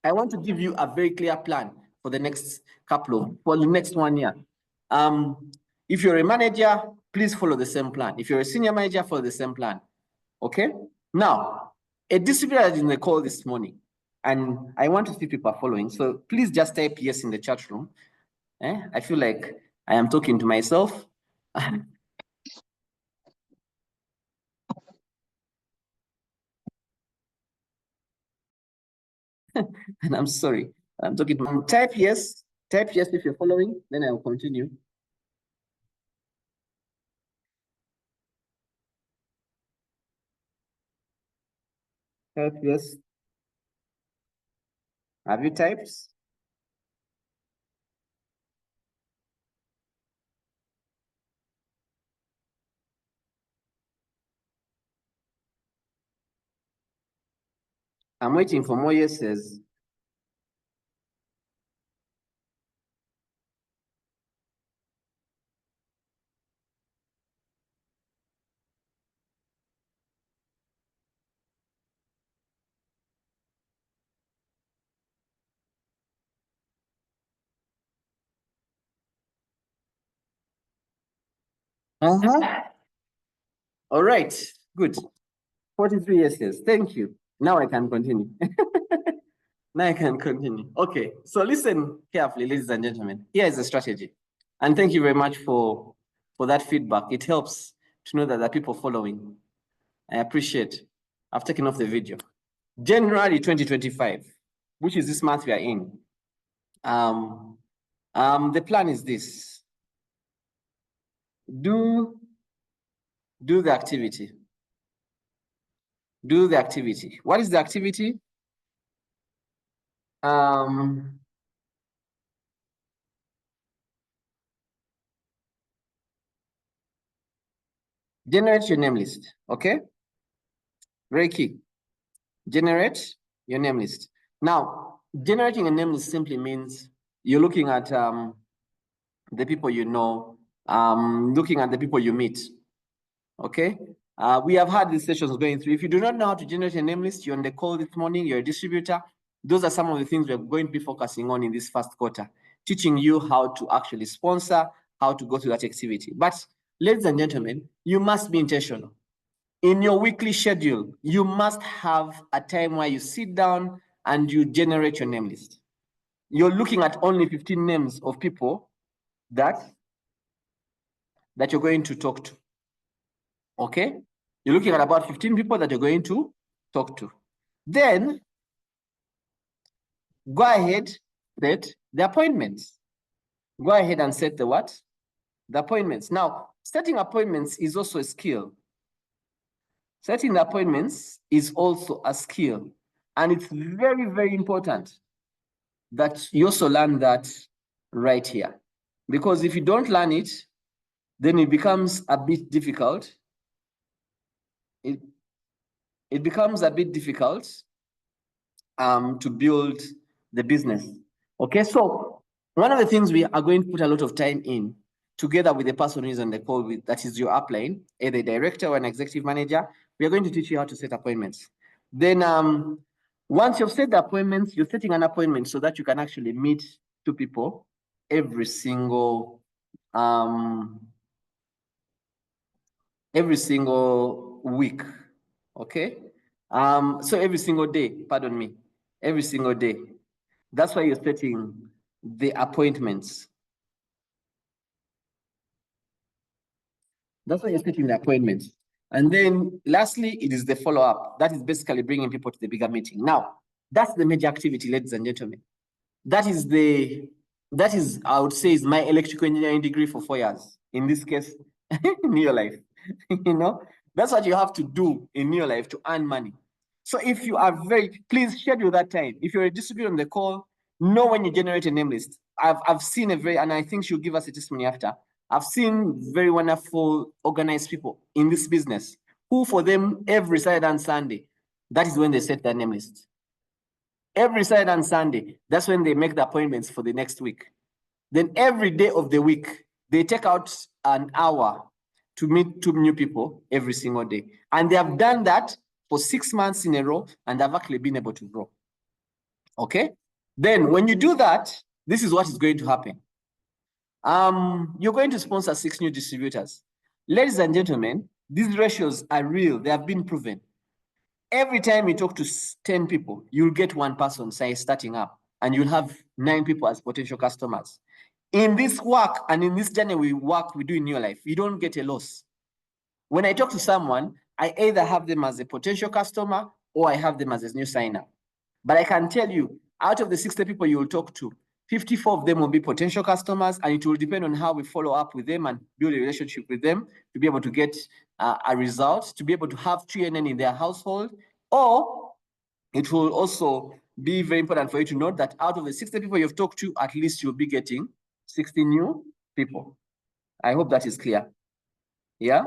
I want to give you a very clear plan for the next for the next 1 year. If you're a manager, please follow the same plan. If you're a senior manager, follow the same plan. Okay? Now, a distributor is in the call this morning, and I want to see people are following. So please just type yes in the chat room. I feel like I am talking to myself. And I'm sorry. I'm talking to type yes. Type yes if you're following, then I will continue. Type yes. Have you typed? I'm waiting for more yeses. All right, good. 43 yeses. Thank you. Now I can continue. Now I can continue. Okay, so listen carefully, ladies and gentlemen. Here is the strategy. And thank you very much for that feedback. It helps to know that there are people following. I appreciate. I've taken off the video. January 2025, which is this month we are in. The plan is this. Do the activity. Do the activity. What is the activity? Generate your name list, okay? Very key. Generate your name list. Now, generating a name list simply means you're looking at the people you know, looking at the people you meet, okay? We have had these sessions going through. If you do not know how to generate a name list, you're on the call this morning, you're a distributor. Those are some of the things we're going to be focusing on in this first quarter, teaching you how to actually sponsor, how to go through that activity. But ladies and gentlemen, you must be intentional. In your weekly schedule, you must have a time where you sit down and you generate your name list. You're looking at only 15 names of people that you're going to talk to. Okay? You're looking at about 15 people that you're going to talk to. Then go ahead, set the appointments. Go ahead and set the what? The appointments. Now, setting appointments is also a skill. Setting the appointments is also a skill. And it's very, very important that you also learn that right here. Because if you don't learn it, then it becomes a bit difficult. It becomes a bit difficult to build the business. Okay, so one of the things we are going to put a lot of time in, together with the person who is on the call with, that is your upline, either a director or an executive manager, we are going to teach you how to set appointments. Then once you've set the appointments, you're setting an appointment so that you can actually meet two people every single week. Okay, so every single day, pardon me, every single day. That's why you're setting the appointments. That's why you're setting the appointments. And then lastly, it is the follow-up. That is basically bringing people to the bigger meeting. Now, that's the major activity, ladies and gentlemen. That is, I would say, is my electrical engineering degree for 4 years. In this case, in your life. That's what you have to do in your life to earn money. So if you are please schedule that time. If you're a distributor on the call, know when you generate a name list. I've seen and I think she'll give us a testimony after. I've seen very wonderful, organized people in this business who, for them, every Saturday and Sunday, that is when they set their name list. Every Saturday and Sunday, that's when they make the appointments for the next week. Then every day of the week, they take out an hour to meet 2 new people every single day. And they have done that for 6 months in a row, and they've actually been able to grow. Okay? Then when you do that, this is what is going to happen. You're going to sponsor 6 new distributors. Ladies and gentlemen, these ratios are real. They have been proven. Every time you talk to 10 people, you'll get 1 person, say, starting up, and you'll have 9 people as potential customers. In this work and in this journey we do in your life, you don't get a loss. When I talk to someone, I either have them as a potential customer or I have them as a new signer. But I can tell you, out of the 60 people you will talk to, 54 of them will be potential customers, and it will depend on how we follow up with them and build a relationship with them to be able to get a result, to be able to have Tre-en-en in their household. Or it will also be very important for you to note that out of the 60 people you've talked to, at least you'll be getting 60 new people. I hope that is clear. Yeah?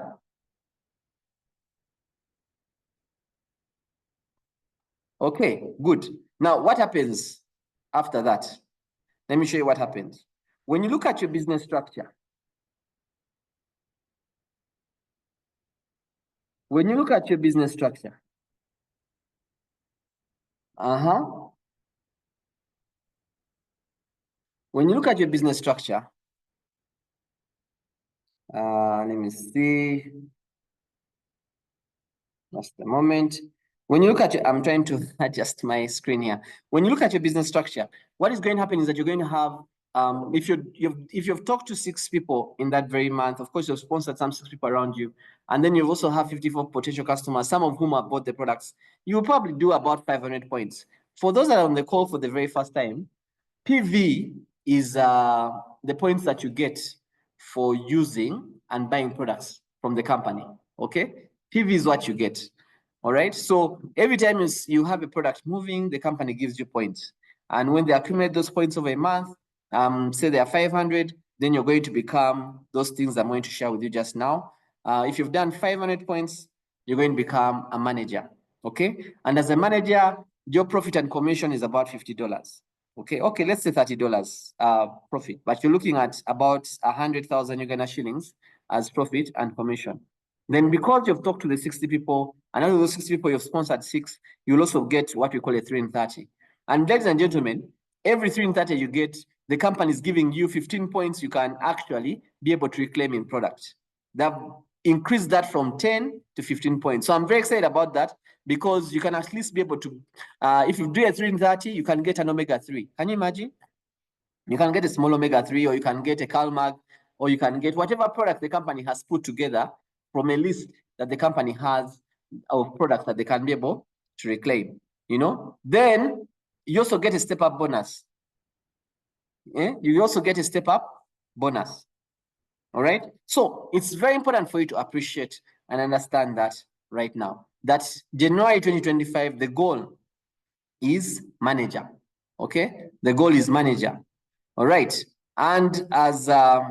Okay, good. Now, what happens after that? Let me show you what happens. When you look at your business structure, when you look at your business structure, when you look at your business structure, let me see. Just a moment. When you look at I'm trying to adjust my screen here. When you look at your business structure, what is going to happen is that you're going to have, if you've talked to 6 people in that very month, of course, you've sponsored some 6 people around you, and then you also have 54 potential customers, some of whom have bought the products. You will probably do about 500 points. For those that are on the call for the very first time, PV is the points that you get for using and buying products from the company. Okay, PV is what you get. All right, so every time you have a product moving, the company gives you points. And when they accumulate those points over a month, say they are 500, then you're going to become those things I'm going to share with you just now. If you've done 500 points, you're going to become a manager. Okay, and as a manager, your profit and commission is about $50. Okay, let's say $30 profit, but you're looking at about 100,000 Uganda shillings as profit and commission. Then because you've talked to the 60 people, and out of those 60 people you've sponsored 6, you'll also get what we call a 3 in 30. And ladies and gentlemen, every 3 in 30 you get, the company is giving you 15 points you can actually be able to reclaim in product. They've increased that from 10 to 15 points. So I'm very excited about that, because you can at least be able to, if you do a 3 in 30, you can get an omega-3. Can you imagine? You can get a small omega-3, or you can get a CalMag, or you can get whatever product the company has put together from a list that the company has of products that they can be able to reclaim. Then you also get a step-up bonus. You also get a step-up bonus. All right? So it's very important for you to appreciate and understand that right now. That January 2025, the goal is manager. Okay? The goal is manager. All right. And as a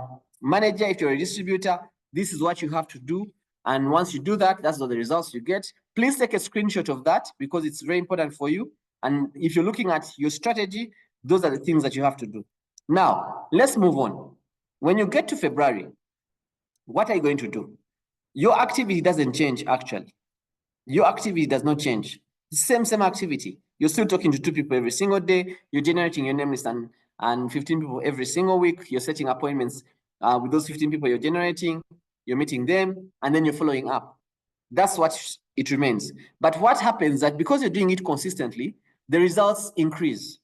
manager, if you're a distributor, this is what you have to do. And once you do that, that's the results you get. Please take a screenshot of that, because it's very important for you. And if you're looking at your strategy, Those are the things that you have to do. Now, let's move on. When you get to February, what are you going to do? Your activity doesn't change, actually. Your activity does not change. Same activity. You're still talking to 2 people every single day. You're generating your name list and 15 people every single week. You're setting appointments with those 15 people you're generating. You're meeting them, and then you're following up. That's what it remains. But what happens that because you're doing it consistently, the results increase.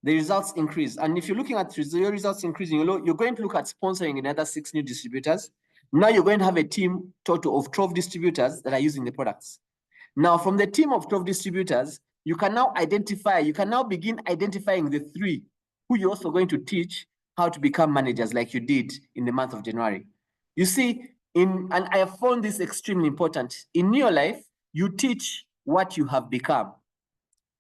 The results increase. And if you're looking at your results increasing, you're going to look at sponsoring another 6 new distributors. Now you're going to have a team total of 12 distributors that are using the products. Now, from the team of 12 distributors, you can now begin identifying the 3 who you're also going to teach how to become managers like you did in the month of January. You see, and I have found this extremely important. In your life, you teach what you have become.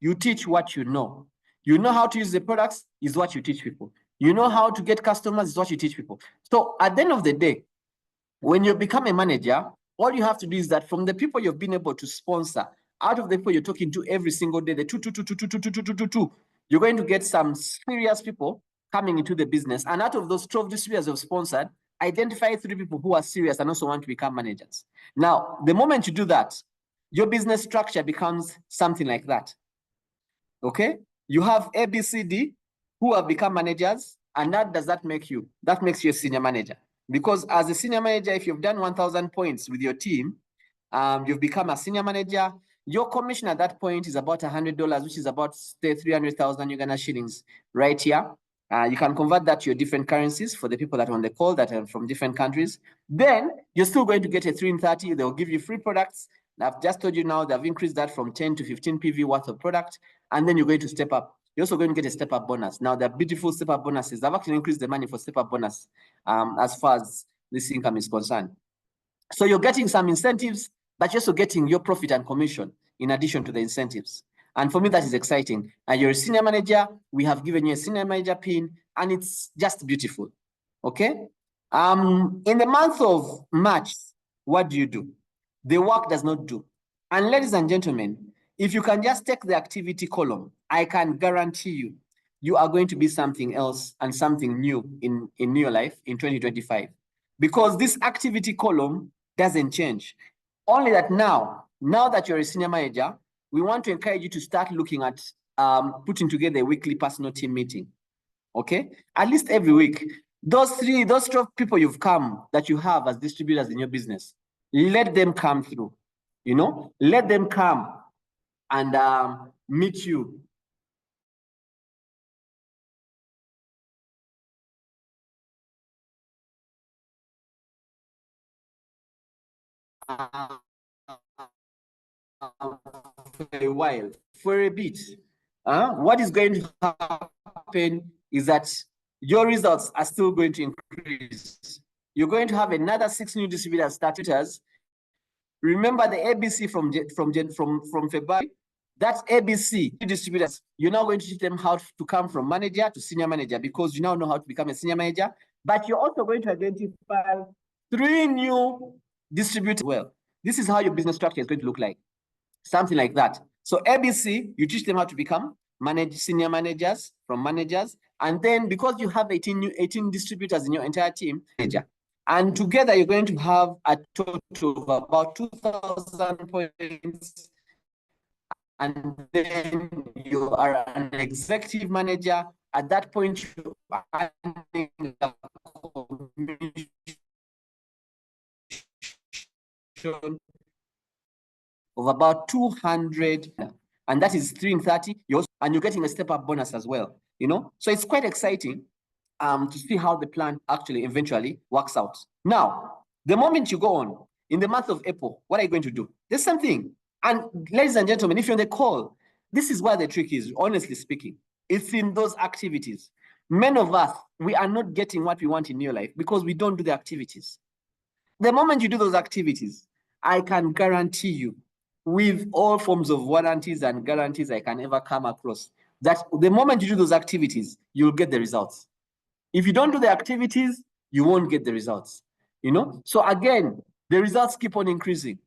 You teach what you know. You know how to use the products is what you teach people. You know how to get customers is what you teach people. So at the end of the day, when you become a manager, all you have to do is that from the people you've been able to sponsor, out of the people you're talking to every single day, the two, you're going to get some serious people coming into the business. And out of those 12 distributors you've sponsored, identify 3 people who are serious and also want to become managers. Now, the moment you do that, your business structure becomes something like that. Okay? You have A, B, C, D who have become managers, and that makes you a senior manager. Because as a senior manager, if you've done 1,000 points with your team, you've become a senior manager. Your commission at that point is about $100, which is about 300,000 Uganda shillings right here. You can convert that to your different currencies for the people that are on the call that are from different countries. Then you're still going to get a 3 in 30. They'll give you free products. I've just told you now they've increased that from 10 to 15 PV worth of product. And then you're going to step up. You're also going to get a step-up bonus. Now, they're beautiful step-up bonuses. They've actually increased the money for step-up bonus as far as this income is concerned. So you're getting some incentives, but you're also getting your profit and commission in addition to the incentives. And for me, that is exciting. And you're a senior manager. We have given you a senior manager pin, and it's just beautiful. Okay? In the month of March, what do? The work does not do. And ladies and gentlemen, if you can just take the activity column, I can guarantee you are going to be something else and something new in your life in 2025. Because this activity column doesn't change. Only that now that you're a senior manager, we want to encourage you to start looking at putting together a weekly personal team meeting. Okay? At least every week. Those 12 people that you have as distributors in your business, let them come through. Let them come and meet you. For a bit. What is going to happen is that your results are still going to increase. You're going to have another 6 new distributors. Remember the ABC from February. That's ABC distributors. You're now going to teach them how to come from manager to senior manager because you now know how to become a senior manager. But you're also going to identify 3 new distributors. Well, this is how your business structure is going to look like. Something like that. So ABC, you teach them how to become senior managers from managers. And then because you have 18 distributors in your entire team, and together you're going to have a total of about 2,000 points. And then you are an executive manager. At that point, you are earning a commission of about 200, and that is 3 in 30. And you're getting a step-up bonus as well. So it's quite exciting to see how the plan actually eventually works out. Now, the moment you go on in the month of April, what are you going to do? The same thing. And ladies and gentlemen, if you're on the call, this is where the trick is, honestly speaking. It's in those activities. Many of us, we are not getting what we want in your life because we don't do the activities. The moment you do those activities, I can guarantee you, with all forms of warranties and guarantees I can ever come across, that the moment you do those activities, you'll get the results. If you don't do the activities, you won't get the results. So again, the results keep on increasing.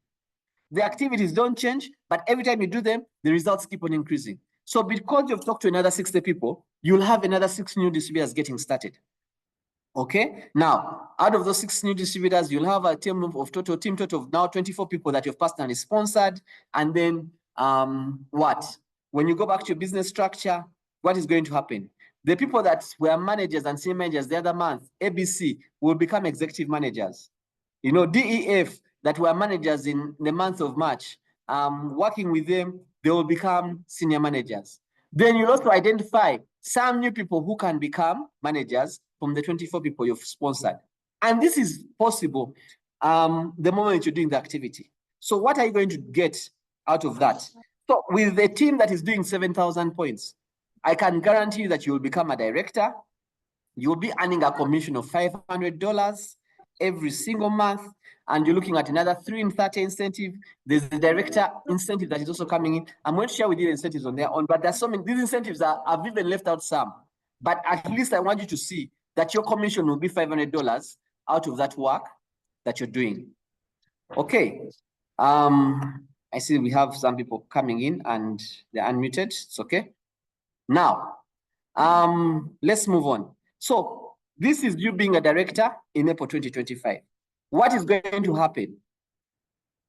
The activities don't change, but every time you do them, the results keep on increasing. So because you've talked to another 60 people, you'll have another 6 new distributors getting started. Okay, now out of those 6 new distributors, you'll have a team total of now 24 people that you've personally sponsored. And then what? When you go back to your business structure, what is going to happen? The people that were managers and senior managers the other month, ABC, will become executive managers. You know, DEF that were managers in the month of March, working with them, they will become senior managers. Then you'll also identify some new people who can become managers from the 24 people you've sponsored. And this is possible the moment you're doing the activity. So what are you going to get out of that? So with a team that is doing 7,000 points, I can guarantee you that you will become a director. You'll be earning a commission of $500 every single month. And you're looking at another 3 in 30 incentive. There's the director incentive that is also coming in. I'm going to share with you the incentives on their own, but there's so many, these incentives I've even left out some. But at least I want you to see that your commission will be $500 out of that work that you're doing. Okay. I see we have some people coming in and they're unmuted. It's okay. Now, let's move on. So this is you being a director in April 2025. What is going to happen?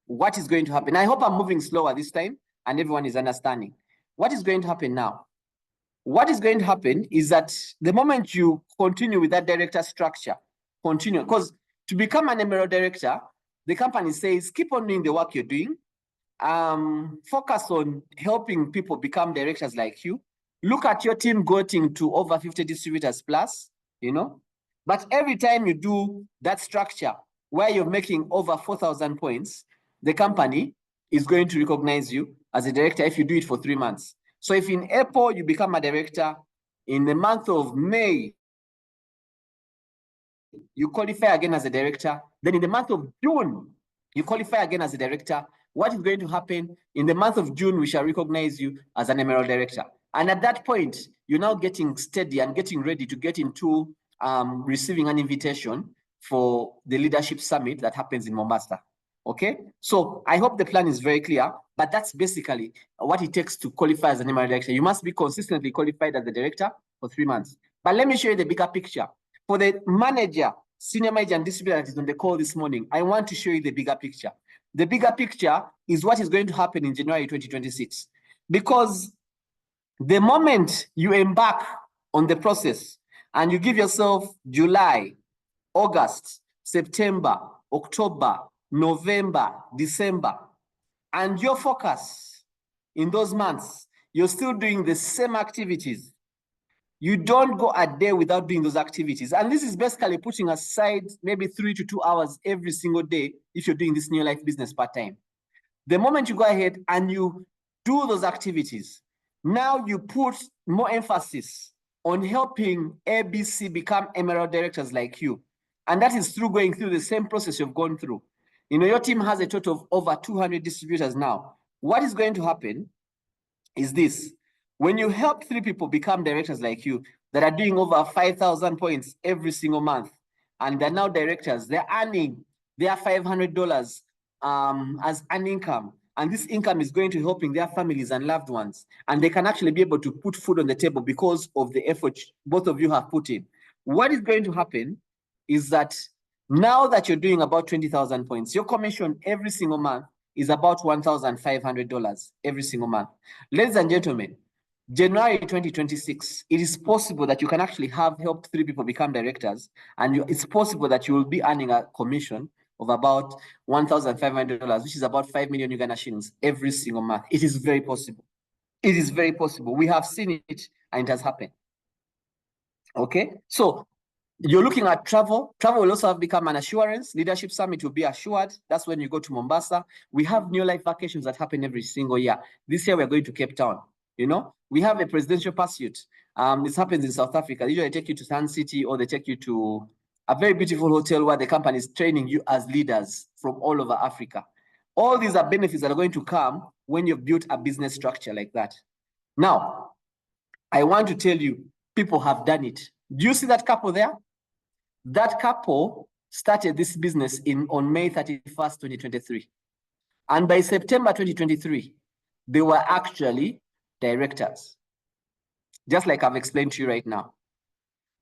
What is going to happen? I hope I'm moving slower this time and everyone is understanding. What is going to happen now? What is going to happen is that the moment you continue with that director structure, continue, because to become an emerald director, the company says, keep on doing the work you're doing, focus on helping people become directors like you. Look at your team getting to over 50 distributors plus, you know. But every time you do that structure where you're making over 4,000 points, the company is going to recognize you as a director if you do it for 3 months. So if in April you become a director, in the month of May, you qualify again as a director, then in the month of June, you qualify again as a director. What is going to happen? In the month of June, we shall recognize you as an emerald director. And at that point, you're now getting steady and getting ready to get into receiving an invitation for the leadership summit that happens in Mombasa. Okay, so I hope the plan is very clear, but that's basically what it takes to qualify as an emerald director. You must be consistently qualified as a director for 3 months. But let me show you the bigger picture. For the manager, senior manager, and distributor that is on the call this morning, I want to show you the bigger picture. The bigger picture is what is going to happen in January 2026. Because the moment you embark on the process and you give yourself July, August, September, October, November, December, and your focus in those months, you're still doing the same activities. You don't go a day without doing those activities. And this is basically putting aside maybe 3 to 2 hours every single day if you're doing this new life business part-time. The moment you go ahead and you do those activities, now you put more emphasis on helping ABC become emerald directors like you. And that is through going through the same process you've gone through. You know, your team has a total of over 200 distributors now. What is going to happen is this. When you help 3 people become directors like you that are doing over 5,000 points every single month, and they're now directors, they're earning their $500 as an income. And this income is going to helping their families and loved ones. And they can actually be able to put food on the table because of the effort both of you have put in. What is going to happen is that now that you're doing about 20,000 points, your commission every single month is about $1,500 every single month. Ladies and gentlemen, January 2026, it is possible that you can actually have helped 3 people become directors, and it's possible that you will be earning a commission of about $1,500, which is about 5 million Uganda shillings every single month. It is very possible. It is very possible. We have seen it and it has happened. Okay, so you're looking at travel. Travel will also have become an assurance. Leadership Summit will be assured. That's when you go to Mombasa. We have new life vacations that happen every single year. This year we're going to Cape Town. You know, we have a presidential pursuit. This happens in South Africa. They usually take you to Sun City, or they take you to a very beautiful hotel where the company is training you as leaders from all over Africa. All these are benefits that are going to come when you've built a business structure like that. Now, I want to tell you, people have done it. Do you see that couple there? That couple started this business on May 31st, 2023. And by September 2023, they were actually directors, just like I've explained to you right now.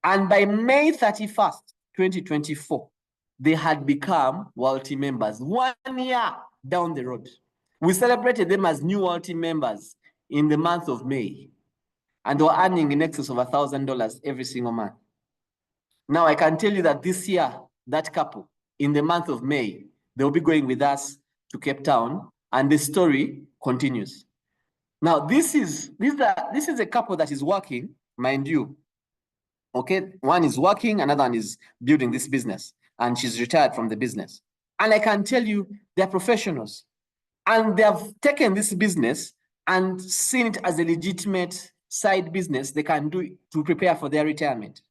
And by May 31st, 2024, they had become Walty members 1 year down the road. We celebrated them as new Walty members in the month of May, and they were earning in excess of $1,000 every single month. Now, I can tell you that this year, that couple, in the month of May, they'll be going with us to Cape Town, and the story continues. Now, this is a couple that is working, mind you. Okay, one is working, another one is building this business, and she's retired from the business. And I can tell you, they're professionals, and they have taken this business and seen it as a legitimate side business they can do to prepare for their retirement.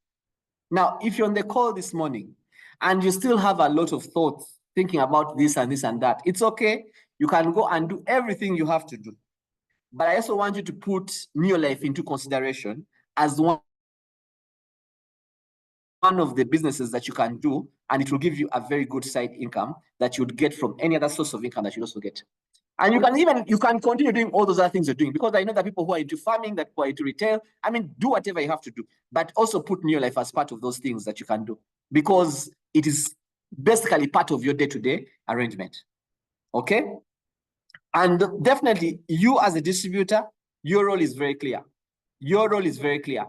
Now, if you're on the call this morning and you still have a lot of thoughts thinking about this and this and that, it's okay. You can go and do everything you have to do. But I also want you to put Neolife into consideration as one of the businesses that you can do, and it will give you a very good side income that you would get from any other source of income that you also get. And you can continue doing all those other things you're doing, because I know that people who are into farming, that who are into retail, I mean, do whatever you have to do, but also put Neolife as part of those things that you can do, because it is basically part of your day-to-day arrangement. Okay? And definitely, you as a distributor, your role is very clear. Your role is very clear.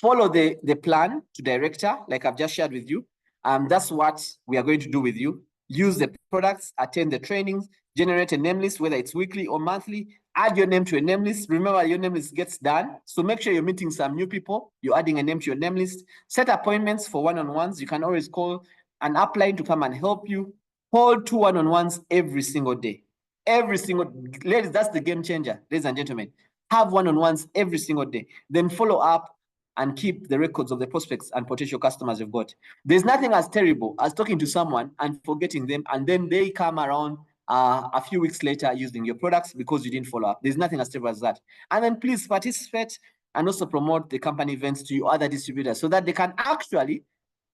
Follow the plan to director, like I've just shared with you. That's what we are going to do with you. Use the products, attend the trainings, generate a name list, whether it's weekly or monthly. Add your name to a name list. Remember, your name list gets done. So make sure you're meeting some new people. You're adding a name to your name list. Set appointments for one-on-ones. You can always call an upline to come and help you. Hold 2 one-on-ones every single day. Ladies, that's the game changer, ladies and gentlemen. Have one-on-ones every single day. Then follow up and keep the records of the prospects and potential customers you've got. There's nothing as terrible as talking to someone and forgetting them, and then they come around a few weeks later using your products because you didn't follow up. There's nothing as terrible as that. And then please participate and also promote the company events to your other distributors so that they can actually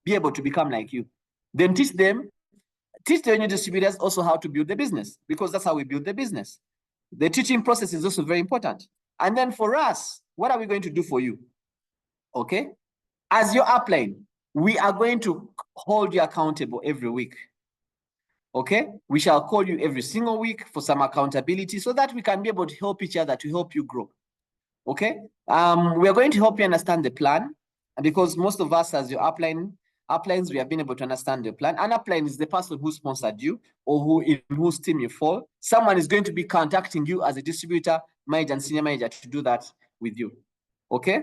be able to become like you. Then teach the new distributors also how to build the business, because that's how we build the business. The teaching process is also very important. And then for us, what are we going to do for you? Okay, as your upline, we are going to hold you accountable every week. Okay, we shall call you every single week for some accountability so that we can be able to help each other to help you grow. Okay, we are going to help you understand the plan, because most of us as your uplines, we have been able to understand the plan. An upline is the person who sponsored you or in whose team you fall. Someone is going to be contacting you as a distributor, manager, and senior manager to do that with you. Okay.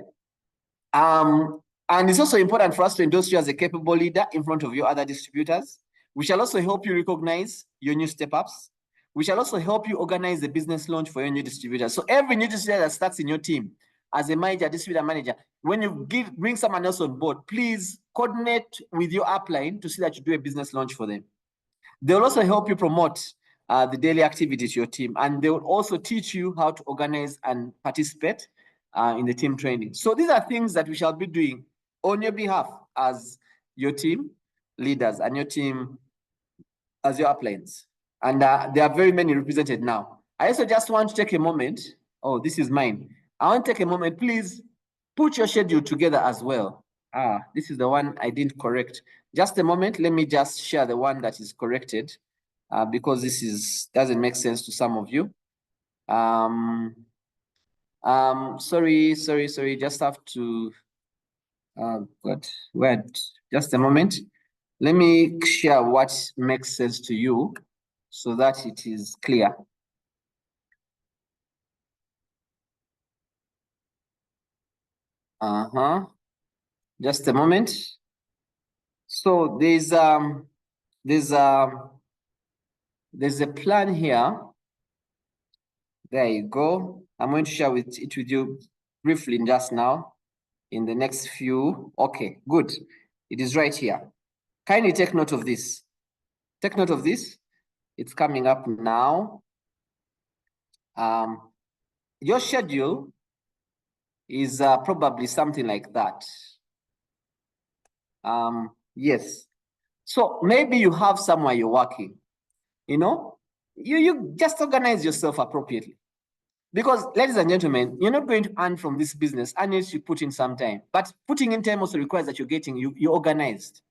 And it's also important for us to endorse you as a capable leader in front of your other distributors. We shall also help you recognize your new step-ups. We shall also help you organize the business launch for your new distributor. So every new distributor that starts in your team, as a manager, distributor manager, when you bring someone else on board, please coordinate with your upline to see that you do a business launch for them. They'll also help you promote the daily activities to your team, and they will also teach you how to organize and participate in the team training. So these are things that we shall be doing on your behalf as your team leaders and your team as your uplines. And there are very many represented now. I also just want to take a moment. Oh, this is mine. I want to take a moment. Please put your schedule together as well. This is the one I didn't correct. Just a moment. Let me just share the one that is corrected because this doesn't make sense to some of you. Sorry. Just have to, wait, just a moment. Let me share what makes sense to you so that it is clear. Just a moment. So there's a plan here. There you go. I'm going to share it with you briefly just now in the next few. Okay, good. It is right here. Kindly take note of this. Take note of this. It's coming up now. Your schedule is probably something like that. Yes. So maybe you have somewhere you're working. You know, you just organize yourself appropriately. Because, ladies and gentlemen, you're not going to earn from this business unless you put in some time. But putting in time also requires that you're organized.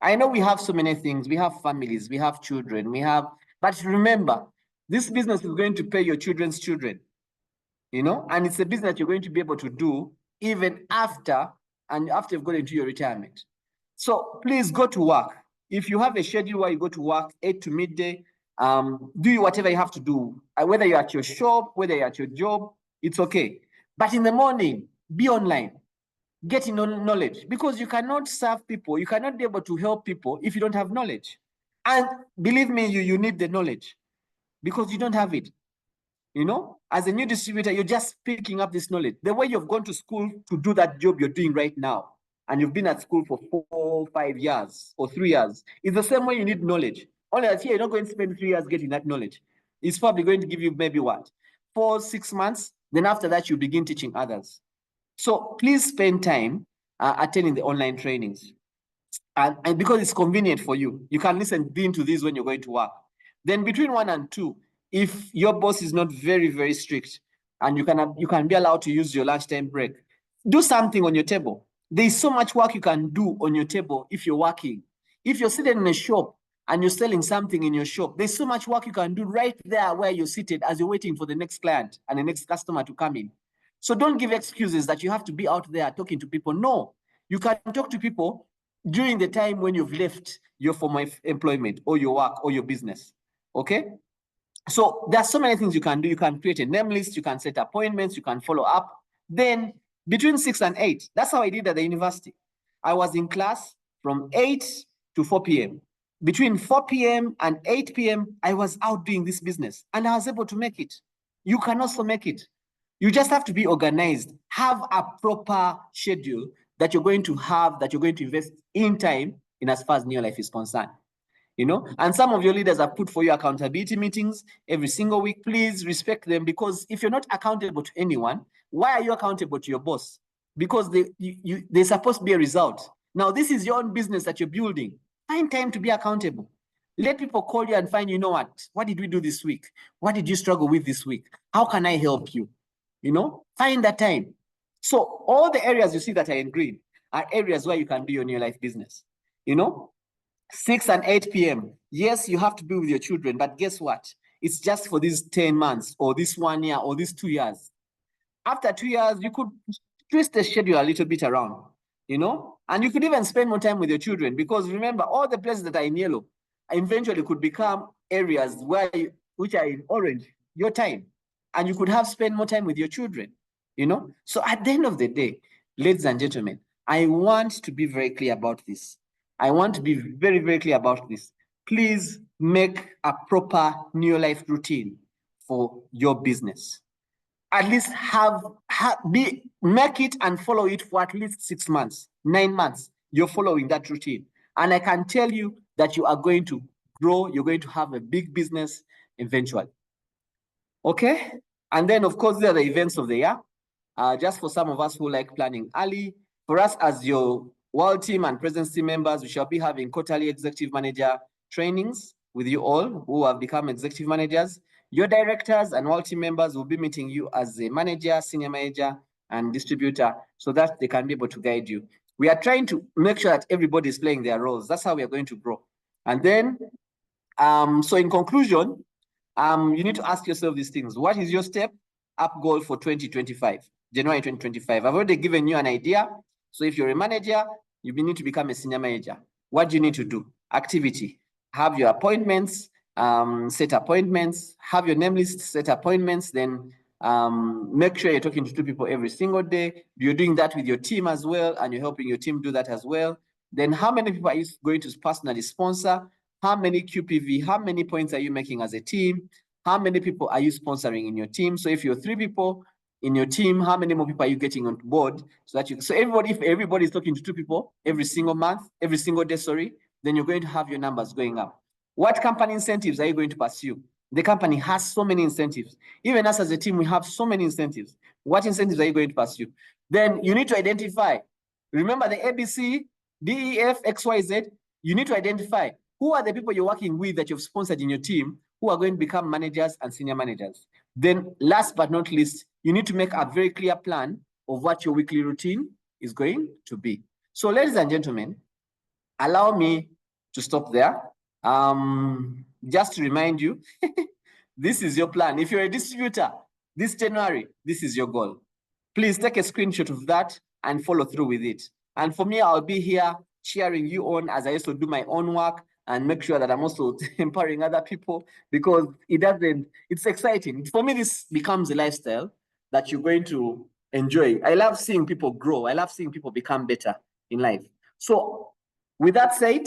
I know we have so many things. We have families, we have children, but remember, this business is going to pay your children's children, and it's a business you're going to be able to do even after you've got into your retirement. So please go to work. If you have a schedule where you go to work 8 to midday, do whatever you have to do. Whether you're at your shop, whether you're at your job, it's okay. But in the morning, be online. Get knowledge, because you cannot serve people, you cannot be able to help people if you don't have knowledge. And believe me, you need the knowledge because you don't have it. As a new distributor, you're just picking up this knowledge. The way you've gone to school to do that job you're doing right now, and you've been at school for 4, 5 years or 3 years, is the same way you need knowledge. Only that here, you're not going to spend 3 years getting that knowledge. It's probably going to give you maybe 4, 6 months. Then after that, you begin teaching others. So please spend time attending the online trainings. And because it's convenient for you, you can listen to this when you're going to work. Then between 1 and 2, if your boss is not very, very strict, and you can be allowed to use your lunchtime break, do something on your table. There's so much work you can do on your table if you're working. If you're sitting in a shop and you're selling something in your shop, there's so much work you can do right there where you're seated as you're waiting for the next client and the next customer to come in. So don't give excuses that you have to be out there talking to people. No, you can talk to people during the time when you've left your former employment or your work or your business. Okay? So there are so many things you can do. You can create a name list, you can set appointments, you can follow up. Then between 6 and 8, that's how I did at the university. I was in class from 8 to 4 p.m. Between 4 p.m. and 8 p.m., I was out doing this business and I was able to make it. You can also make it. You just have to be organized, have a proper schedule that you're going to invest in time in as far as Neolife is concerned. And some of your leaders have put for you accountability meetings every single week. Please respect them, because if you're not accountable to anyone, why are you accountable to your boss? Because there's supposed to be a result. Now, this is your own business that you're building. Find time to be accountable. Let people call you and find, what did we do this week? What did you struggle with this week? How can I help you? Find that time. So all the areas you see that are in green are areas where you can do your Neolife business. 6 and 8 p.m. Yes, you have to be with your children, but guess what? It's just for these 10 months or this 1 year or these 2 years. After 2 years, you could twist the schedule a little bit around, and you could even spend more time with your children, because remember, all the places that are in yellow eventually could become areas which are in orange, your time, and you could spend more time with your children, So at the end of the day, ladies and gentlemen, I want to be very clear about this. I want to be very, very clear about this. Please make a proper Neolife routine for your business. At least make it and follow it for at least 6 months, 9 months. You're following that routine. And I can tell you that you are going to grow. You're going to have a big business eventually. Okay? And then, of course, there are the events of the year. Just for some of us who like planning early, for us as your World Team and Presence Team members, we shall be having quarterly executive manager trainings with you all who have become executive managers. Your directors and World Team members will be meeting you as a manager, senior manager, and distributor, so that they can be able to guide you. We are trying to make sure that everybody is playing their roles. That's how we are going to grow. And then, so in conclusion, you need to ask yourself these things. What is your step up goal for 2025, January 2025? I've already given you an idea. So if you're a manager, you need to become a senior manager. What do you need to do? Activity. Have your appointments, set appointments, have your name list, set appointments, then make sure you're talking to 2 people every single day. You're doing that with your team as well, and you're helping your team do that as well. Then how many people are you going to personally sponsor? How many QPV, how many points are you making as a team? How many people are you sponsoring in your team? So if you're 3 people in your team, how many more people are you getting on board? If everybody is talking to 2 people every single day, then you're going to have your numbers going up. What company incentives are you going to pursue? The company has so many incentives. Even us as a team, we have so many incentives. What incentives are you going to pursue? Then you need to identify. Remember the ABC, DEF, XYZ. You need to identify who are the people you're working with that you've sponsored in your team who are going to become managers and senior managers. Then last but not least, you need to make a very clear plan of what your weekly routine is going to be. So ladies and gentlemen, allow me to stop there. Just to remind you, this is your plan. If you're a distributor, this January, this is your goal. Please take a screenshot of that and follow through with it. And for me, I'll be here cheering you on as I also do my own work and make sure that I'm also empowering other people, because it's exciting. For me, this becomes a lifestyle that you're going to enjoy. I love seeing people grow. I love seeing people become better in life. So with that said,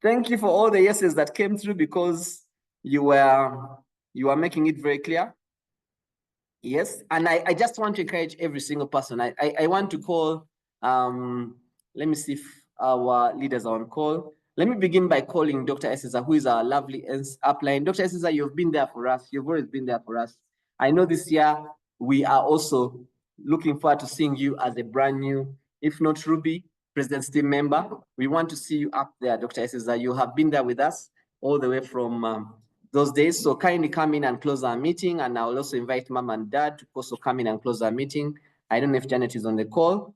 thank you for all the yeses that came through, because you were making it very clear. Yes, and I just want to encourage every single person. I want to call, let me see if our leaders are on call. Let me begin by calling Dr. Esiza, who is our lovely upline. Dr. Esiza, you've been there for us. You've always been there for us. I know this year we are also looking forward to seeing you as a brand new, if not Ruby, President's team member. We want to see you up there, Dr. Esiza. You have been there with us all the way from those days. So kindly come in and close our meeting. And I'll also invite Mom and Dad to also come in and close our meeting. I don't know if Janet is on the call.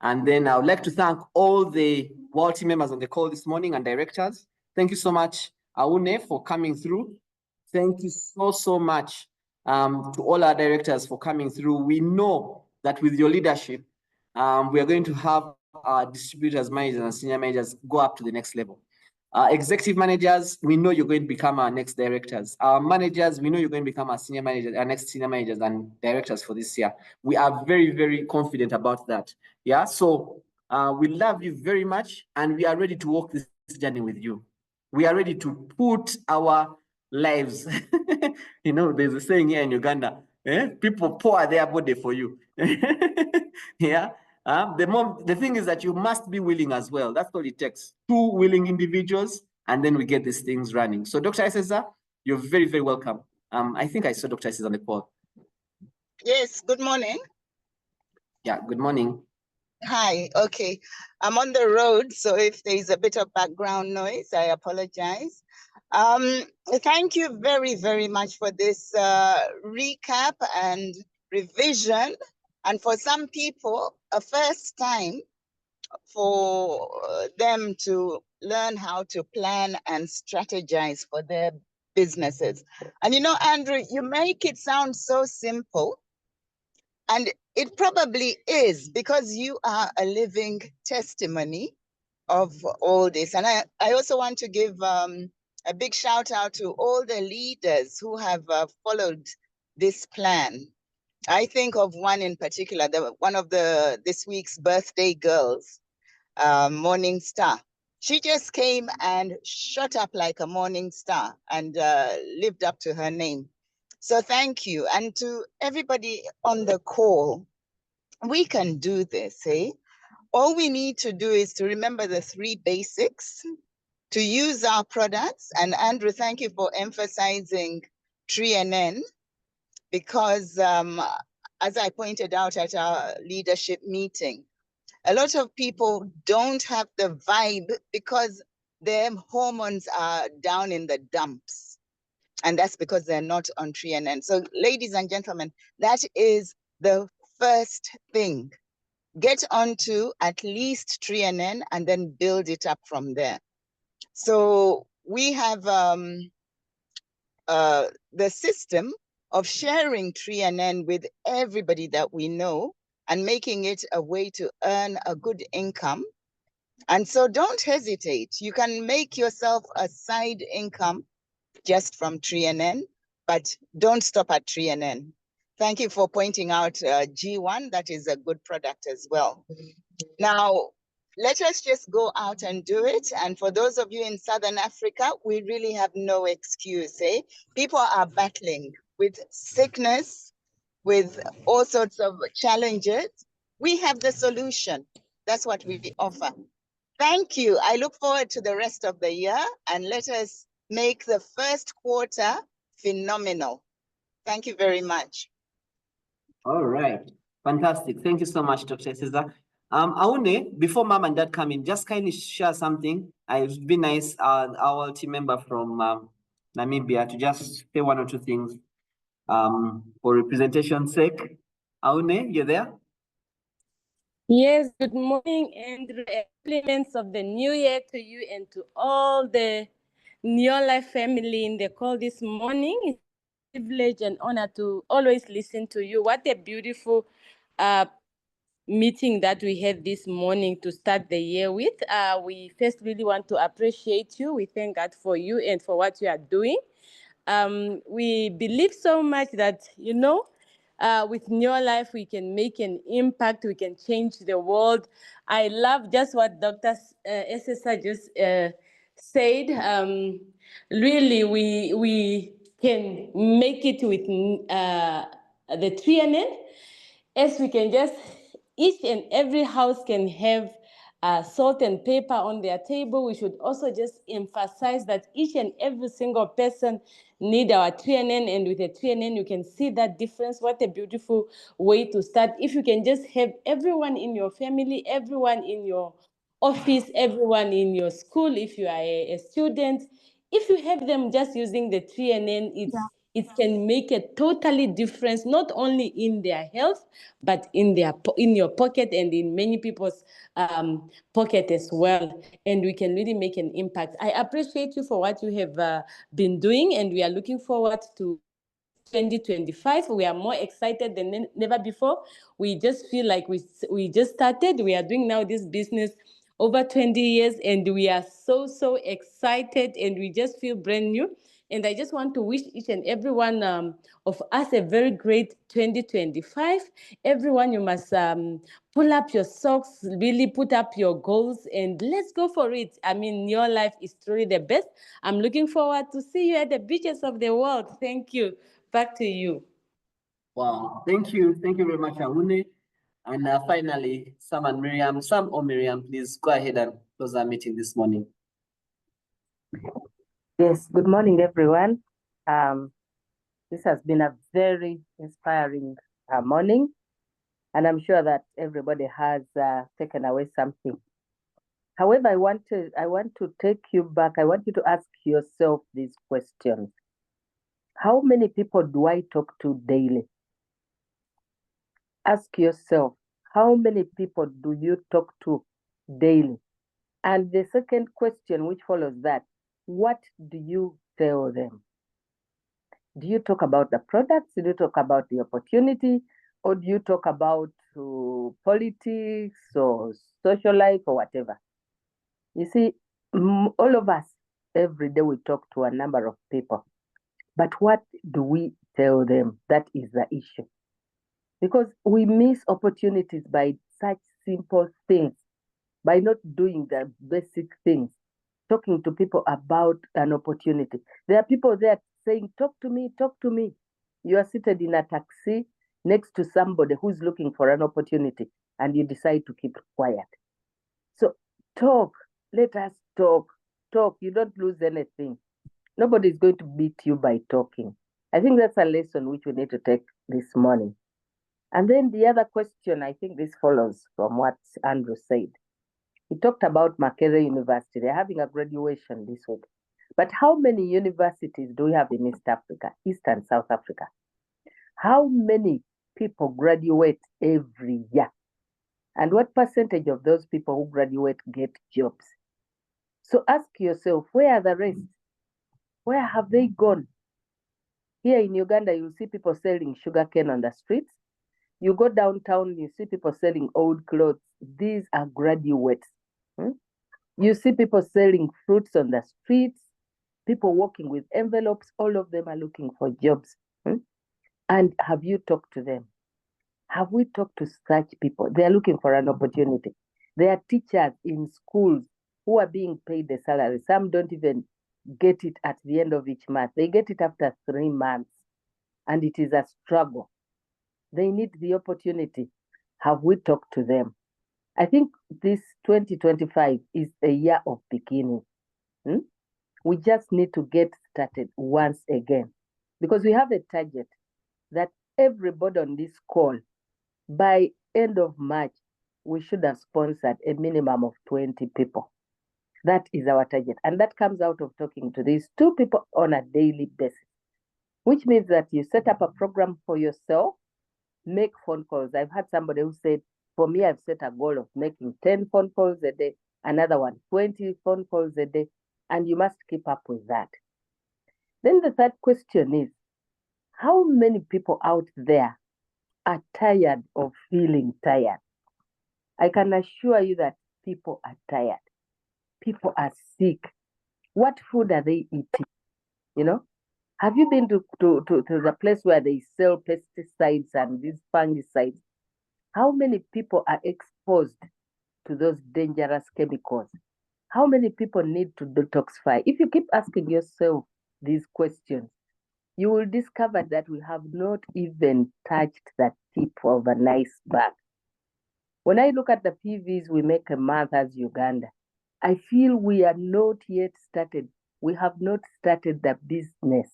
And then I would like to thank all the WOW team members on the call this morning and directors. Thank you so much, Aune, for coming through. Thank you so much to all our directors for coming through. We know that with your leadership, we are going to have our distributors, managers, and senior managers go up to the next level. Executive managers, we know you're going to become our next directors. Our managers, we know you're going to become our senior managers, our next senior managers and directors for this year. We are very, very confident about that. Yeah, so we love you very much, and we are ready to walk this journey with you. We are ready to put our lives, you know, there's a saying here in Uganda, people pour their body for you. Yeah. The thing is that you must be willing as well. That's all it takes. 2 willing individuals, and then we get these things running. So Dr. Isesa, you're very, very welcome. I think I saw Dr. Isesa on the call. Yes, good morning. Yeah, good morning. Hi, okay. I'm on the road, so if there's a bit of background noise, I apologize. Thank you very, very much for this recap and revision. And for some people, a first time for them to learn how to plan and strategize for their businesses. And you know, Andrew, you make it sound so simple. And it probably is, because you are a living testimony of all this. And I also want to give a big shout out to all the leaders who have followed this plan. I think of one in particular, one of this week's birthday girls, Morning Star. She just came and shot up like a morning star and lived up to her name. So thank you. And to everybody on the call, we can do this, eh? All we need to do is to remember the 3 basics, to use our products. And Andrew, thank you for emphasizing Tre-en-en, because as I pointed out at our leadership meeting, a lot of people don't have the vibe because their hormones are down in the dumps. And that's because they're not on Tre-en-en. So ladies and gentlemen, that is the first thing. Get onto at least Tre-en-en and then build it up from there. So we have the system of sharing Tre-en-en with everybody that we know and making it a way to earn a good income. And so don't hesitate. You can make yourself a side income just from Tre-en-en, but don't stop at Tre-en-en. Thank you for pointing out G1. That is a good product as well. Now, let us just go out and do it. And for those of you in Southern Africa, we really have no excuse, eh? People are battling with sickness, with all sorts of challenges. We have the solution. That's what we offer. Thank you. I look forward to the rest of the year, and let us make the first quarter phenomenal. Thank you very much. All right. Fantastic. Thank you so much, Dr. Cesar. Aune, before Mom and Dad come in, just kindly share something. It would be nice, our team member from Namibia to just say one or two things for representation's sake. Aune, you there? Yes, good morning, Andrew. Compliments of the new year to you and to all the Neolife family in the call this morning. It's a privilege and honor to always listen to you. What a beautiful meeting that we had this morning to start the year with. We first really want to appreciate you. We thank God for you and for what you are doing. We believe so much that, with New Life, we can make an impact, we can change the world. I love just what Dr. SSR just said. Really, we can make it with the Tre-en-en, as we can just, each and every house can have salt and pepper on their table. We should also just emphasize that each and every single person need our Tre-en-en, and with a Tre-en-en, you can see that difference. What a beautiful way to start. If you can just have everyone in your family, everyone in your office, everyone in your school, if you are a student, if you have them just using the Tre-en-en, it can make a totally difference, not only in their health, but in your pocket and in many people's pocket as well. And we can really make an impact. I appreciate you for what you have been doing, and we are looking forward to 2025. We are more excited than never before. We just feel like we just started. We are doing now this business over 20 years, and we are so excited, and we just feel brand new. And I just want to wish each and every one of us a very great 2025. Everyone, you must pull up your socks, really put up your goals, and let's go for it. I mean, your life is truly the best. I'm looking forward to see you at the beaches of the world. Thank you. Back to you. Wow, thank you very much, Aune. And finally, Sam and Miriam. Sam or Miriam, please go ahead and close our meeting this morning. Yes, good morning, everyone. This has been a very inspiring morning, and I'm sure that everybody has taken away something. However, I want to take you back. I want you to ask yourself these questions. How many people do I talk to daily? Ask yourself, how many people do you talk to daily? And the second question, which follows that, what do you tell them? Do you talk about the products? Do you talk about the opportunity? Or do you talk about politics or social life or whatever? You see, all of us, every day we talk to a number of people. But what do we tell them? That is the issue. Because we miss opportunities by such simple things, by not doing the basic things, talking to people about an opportunity. There are people there saying, talk to me, talk to me. You are seated in a taxi next to somebody who's looking for an opportunity, and you decide to keep quiet. So talk, let us talk. You don't lose anything. Nobody is going to beat you by talking. I think that's a lesson which we need to take this morning. And then the other question, I think this follows from what Andrew said. He talked about Makerere University. They're having a graduation this week. But how many universities do we have in East Africa, East and South Africa? How many people graduate every year? And what percentage of those people who graduate get jobs? So ask yourself, where are the rest? Where have they gone? Here in Uganda, you see people selling sugarcane on the streets. You go downtown, you see people selling old clothes. These are graduates. You see people selling fruits on the streets, people walking with envelopes. All of them are looking for jobs. And have you talked to them? Have we talked to such people? They are looking for an opportunity. There are teachers in schools who are being paid the salary. Some don't even get it at the end of each month. They get it after 3 months, and it is a struggle. They need the opportunity. Have we talked to them? I think this 2025 is a year of beginning. We just need to get started once again, because we have a target that everybody on this call, by end of March, we should have sponsored a minimum of 20 people. That is our target. And that comes out of talking to these two people on a daily basis, which means that you set up a program for yourself, make phone calls. I've had somebody who said, for me, I've set a goal of making 10 phone calls a day, another one, 20 phone calls a day, and you must keep up with that. Then the third question is, how many people out there are tired of feeling tired? I can assure you that people are tired. People are sick. What food are they eating? You know, have you been to the place where they sell pesticides and these fungicides? How many people are exposed to those dangerous chemicals? How many people need to detoxify? If you keep asking yourself these questions, you will discover that we have not even touched the tip of an iceberg. When I look at the PVs we make a month as Uganda, I feel we are not yet started. We have not started the business.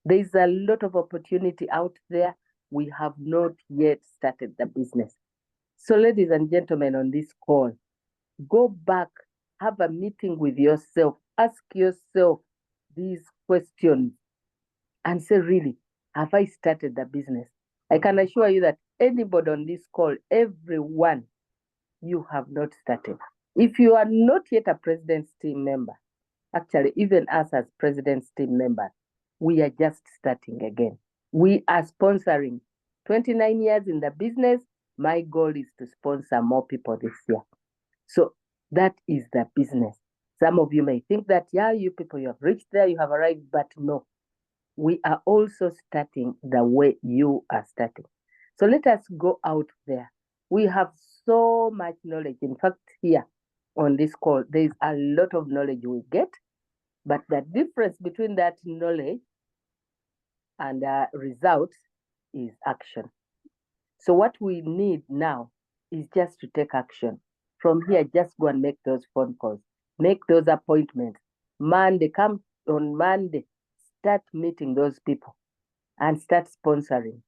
There is a lot of opportunity out there. We have not yet started the business. So, ladies and gentlemen, on this call, go back, have a meeting with yourself, ask yourself these questions and say, really, have I started the business? I can assure you that anybody on this call, everyone, you have not started. If you are not yet a President's team member, actually, even us as President's team members, we are just starting again. We are sponsoring 29 years in the business. My goal is to sponsor more people this year. So that is the business. Some of you may think that, yeah, you people, you have reached there, you have arrived, but no. We are also starting the way you are starting. So let us go out there. We have so much knowledge. In fact, here on this call, there is a lot of knowledge we get, but the difference between that knowledge and results is action. So what we need now is just to take action. From here, just go and make those phone calls, make those appointments. Monday, come on Monday, start meeting those people and start sponsoring.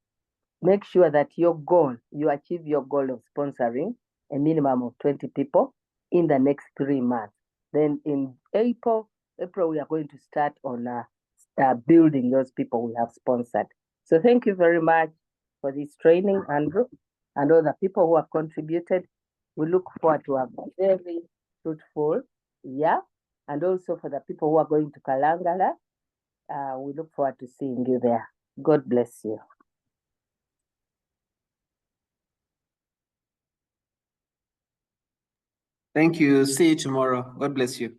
Make sure that your goal, you achieve your goal of sponsoring a minimum of 20 people in the next 3 months. Then in April, we are going to start on building those people we have sponsored. So thank you very much for this training, Andrew, and all the people who have contributed. We look forward to a very fruitful year. And also for the people who are going to Kalangala, we look forward to seeing you there. God bless you. Thank you. See you tomorrow. God bless you.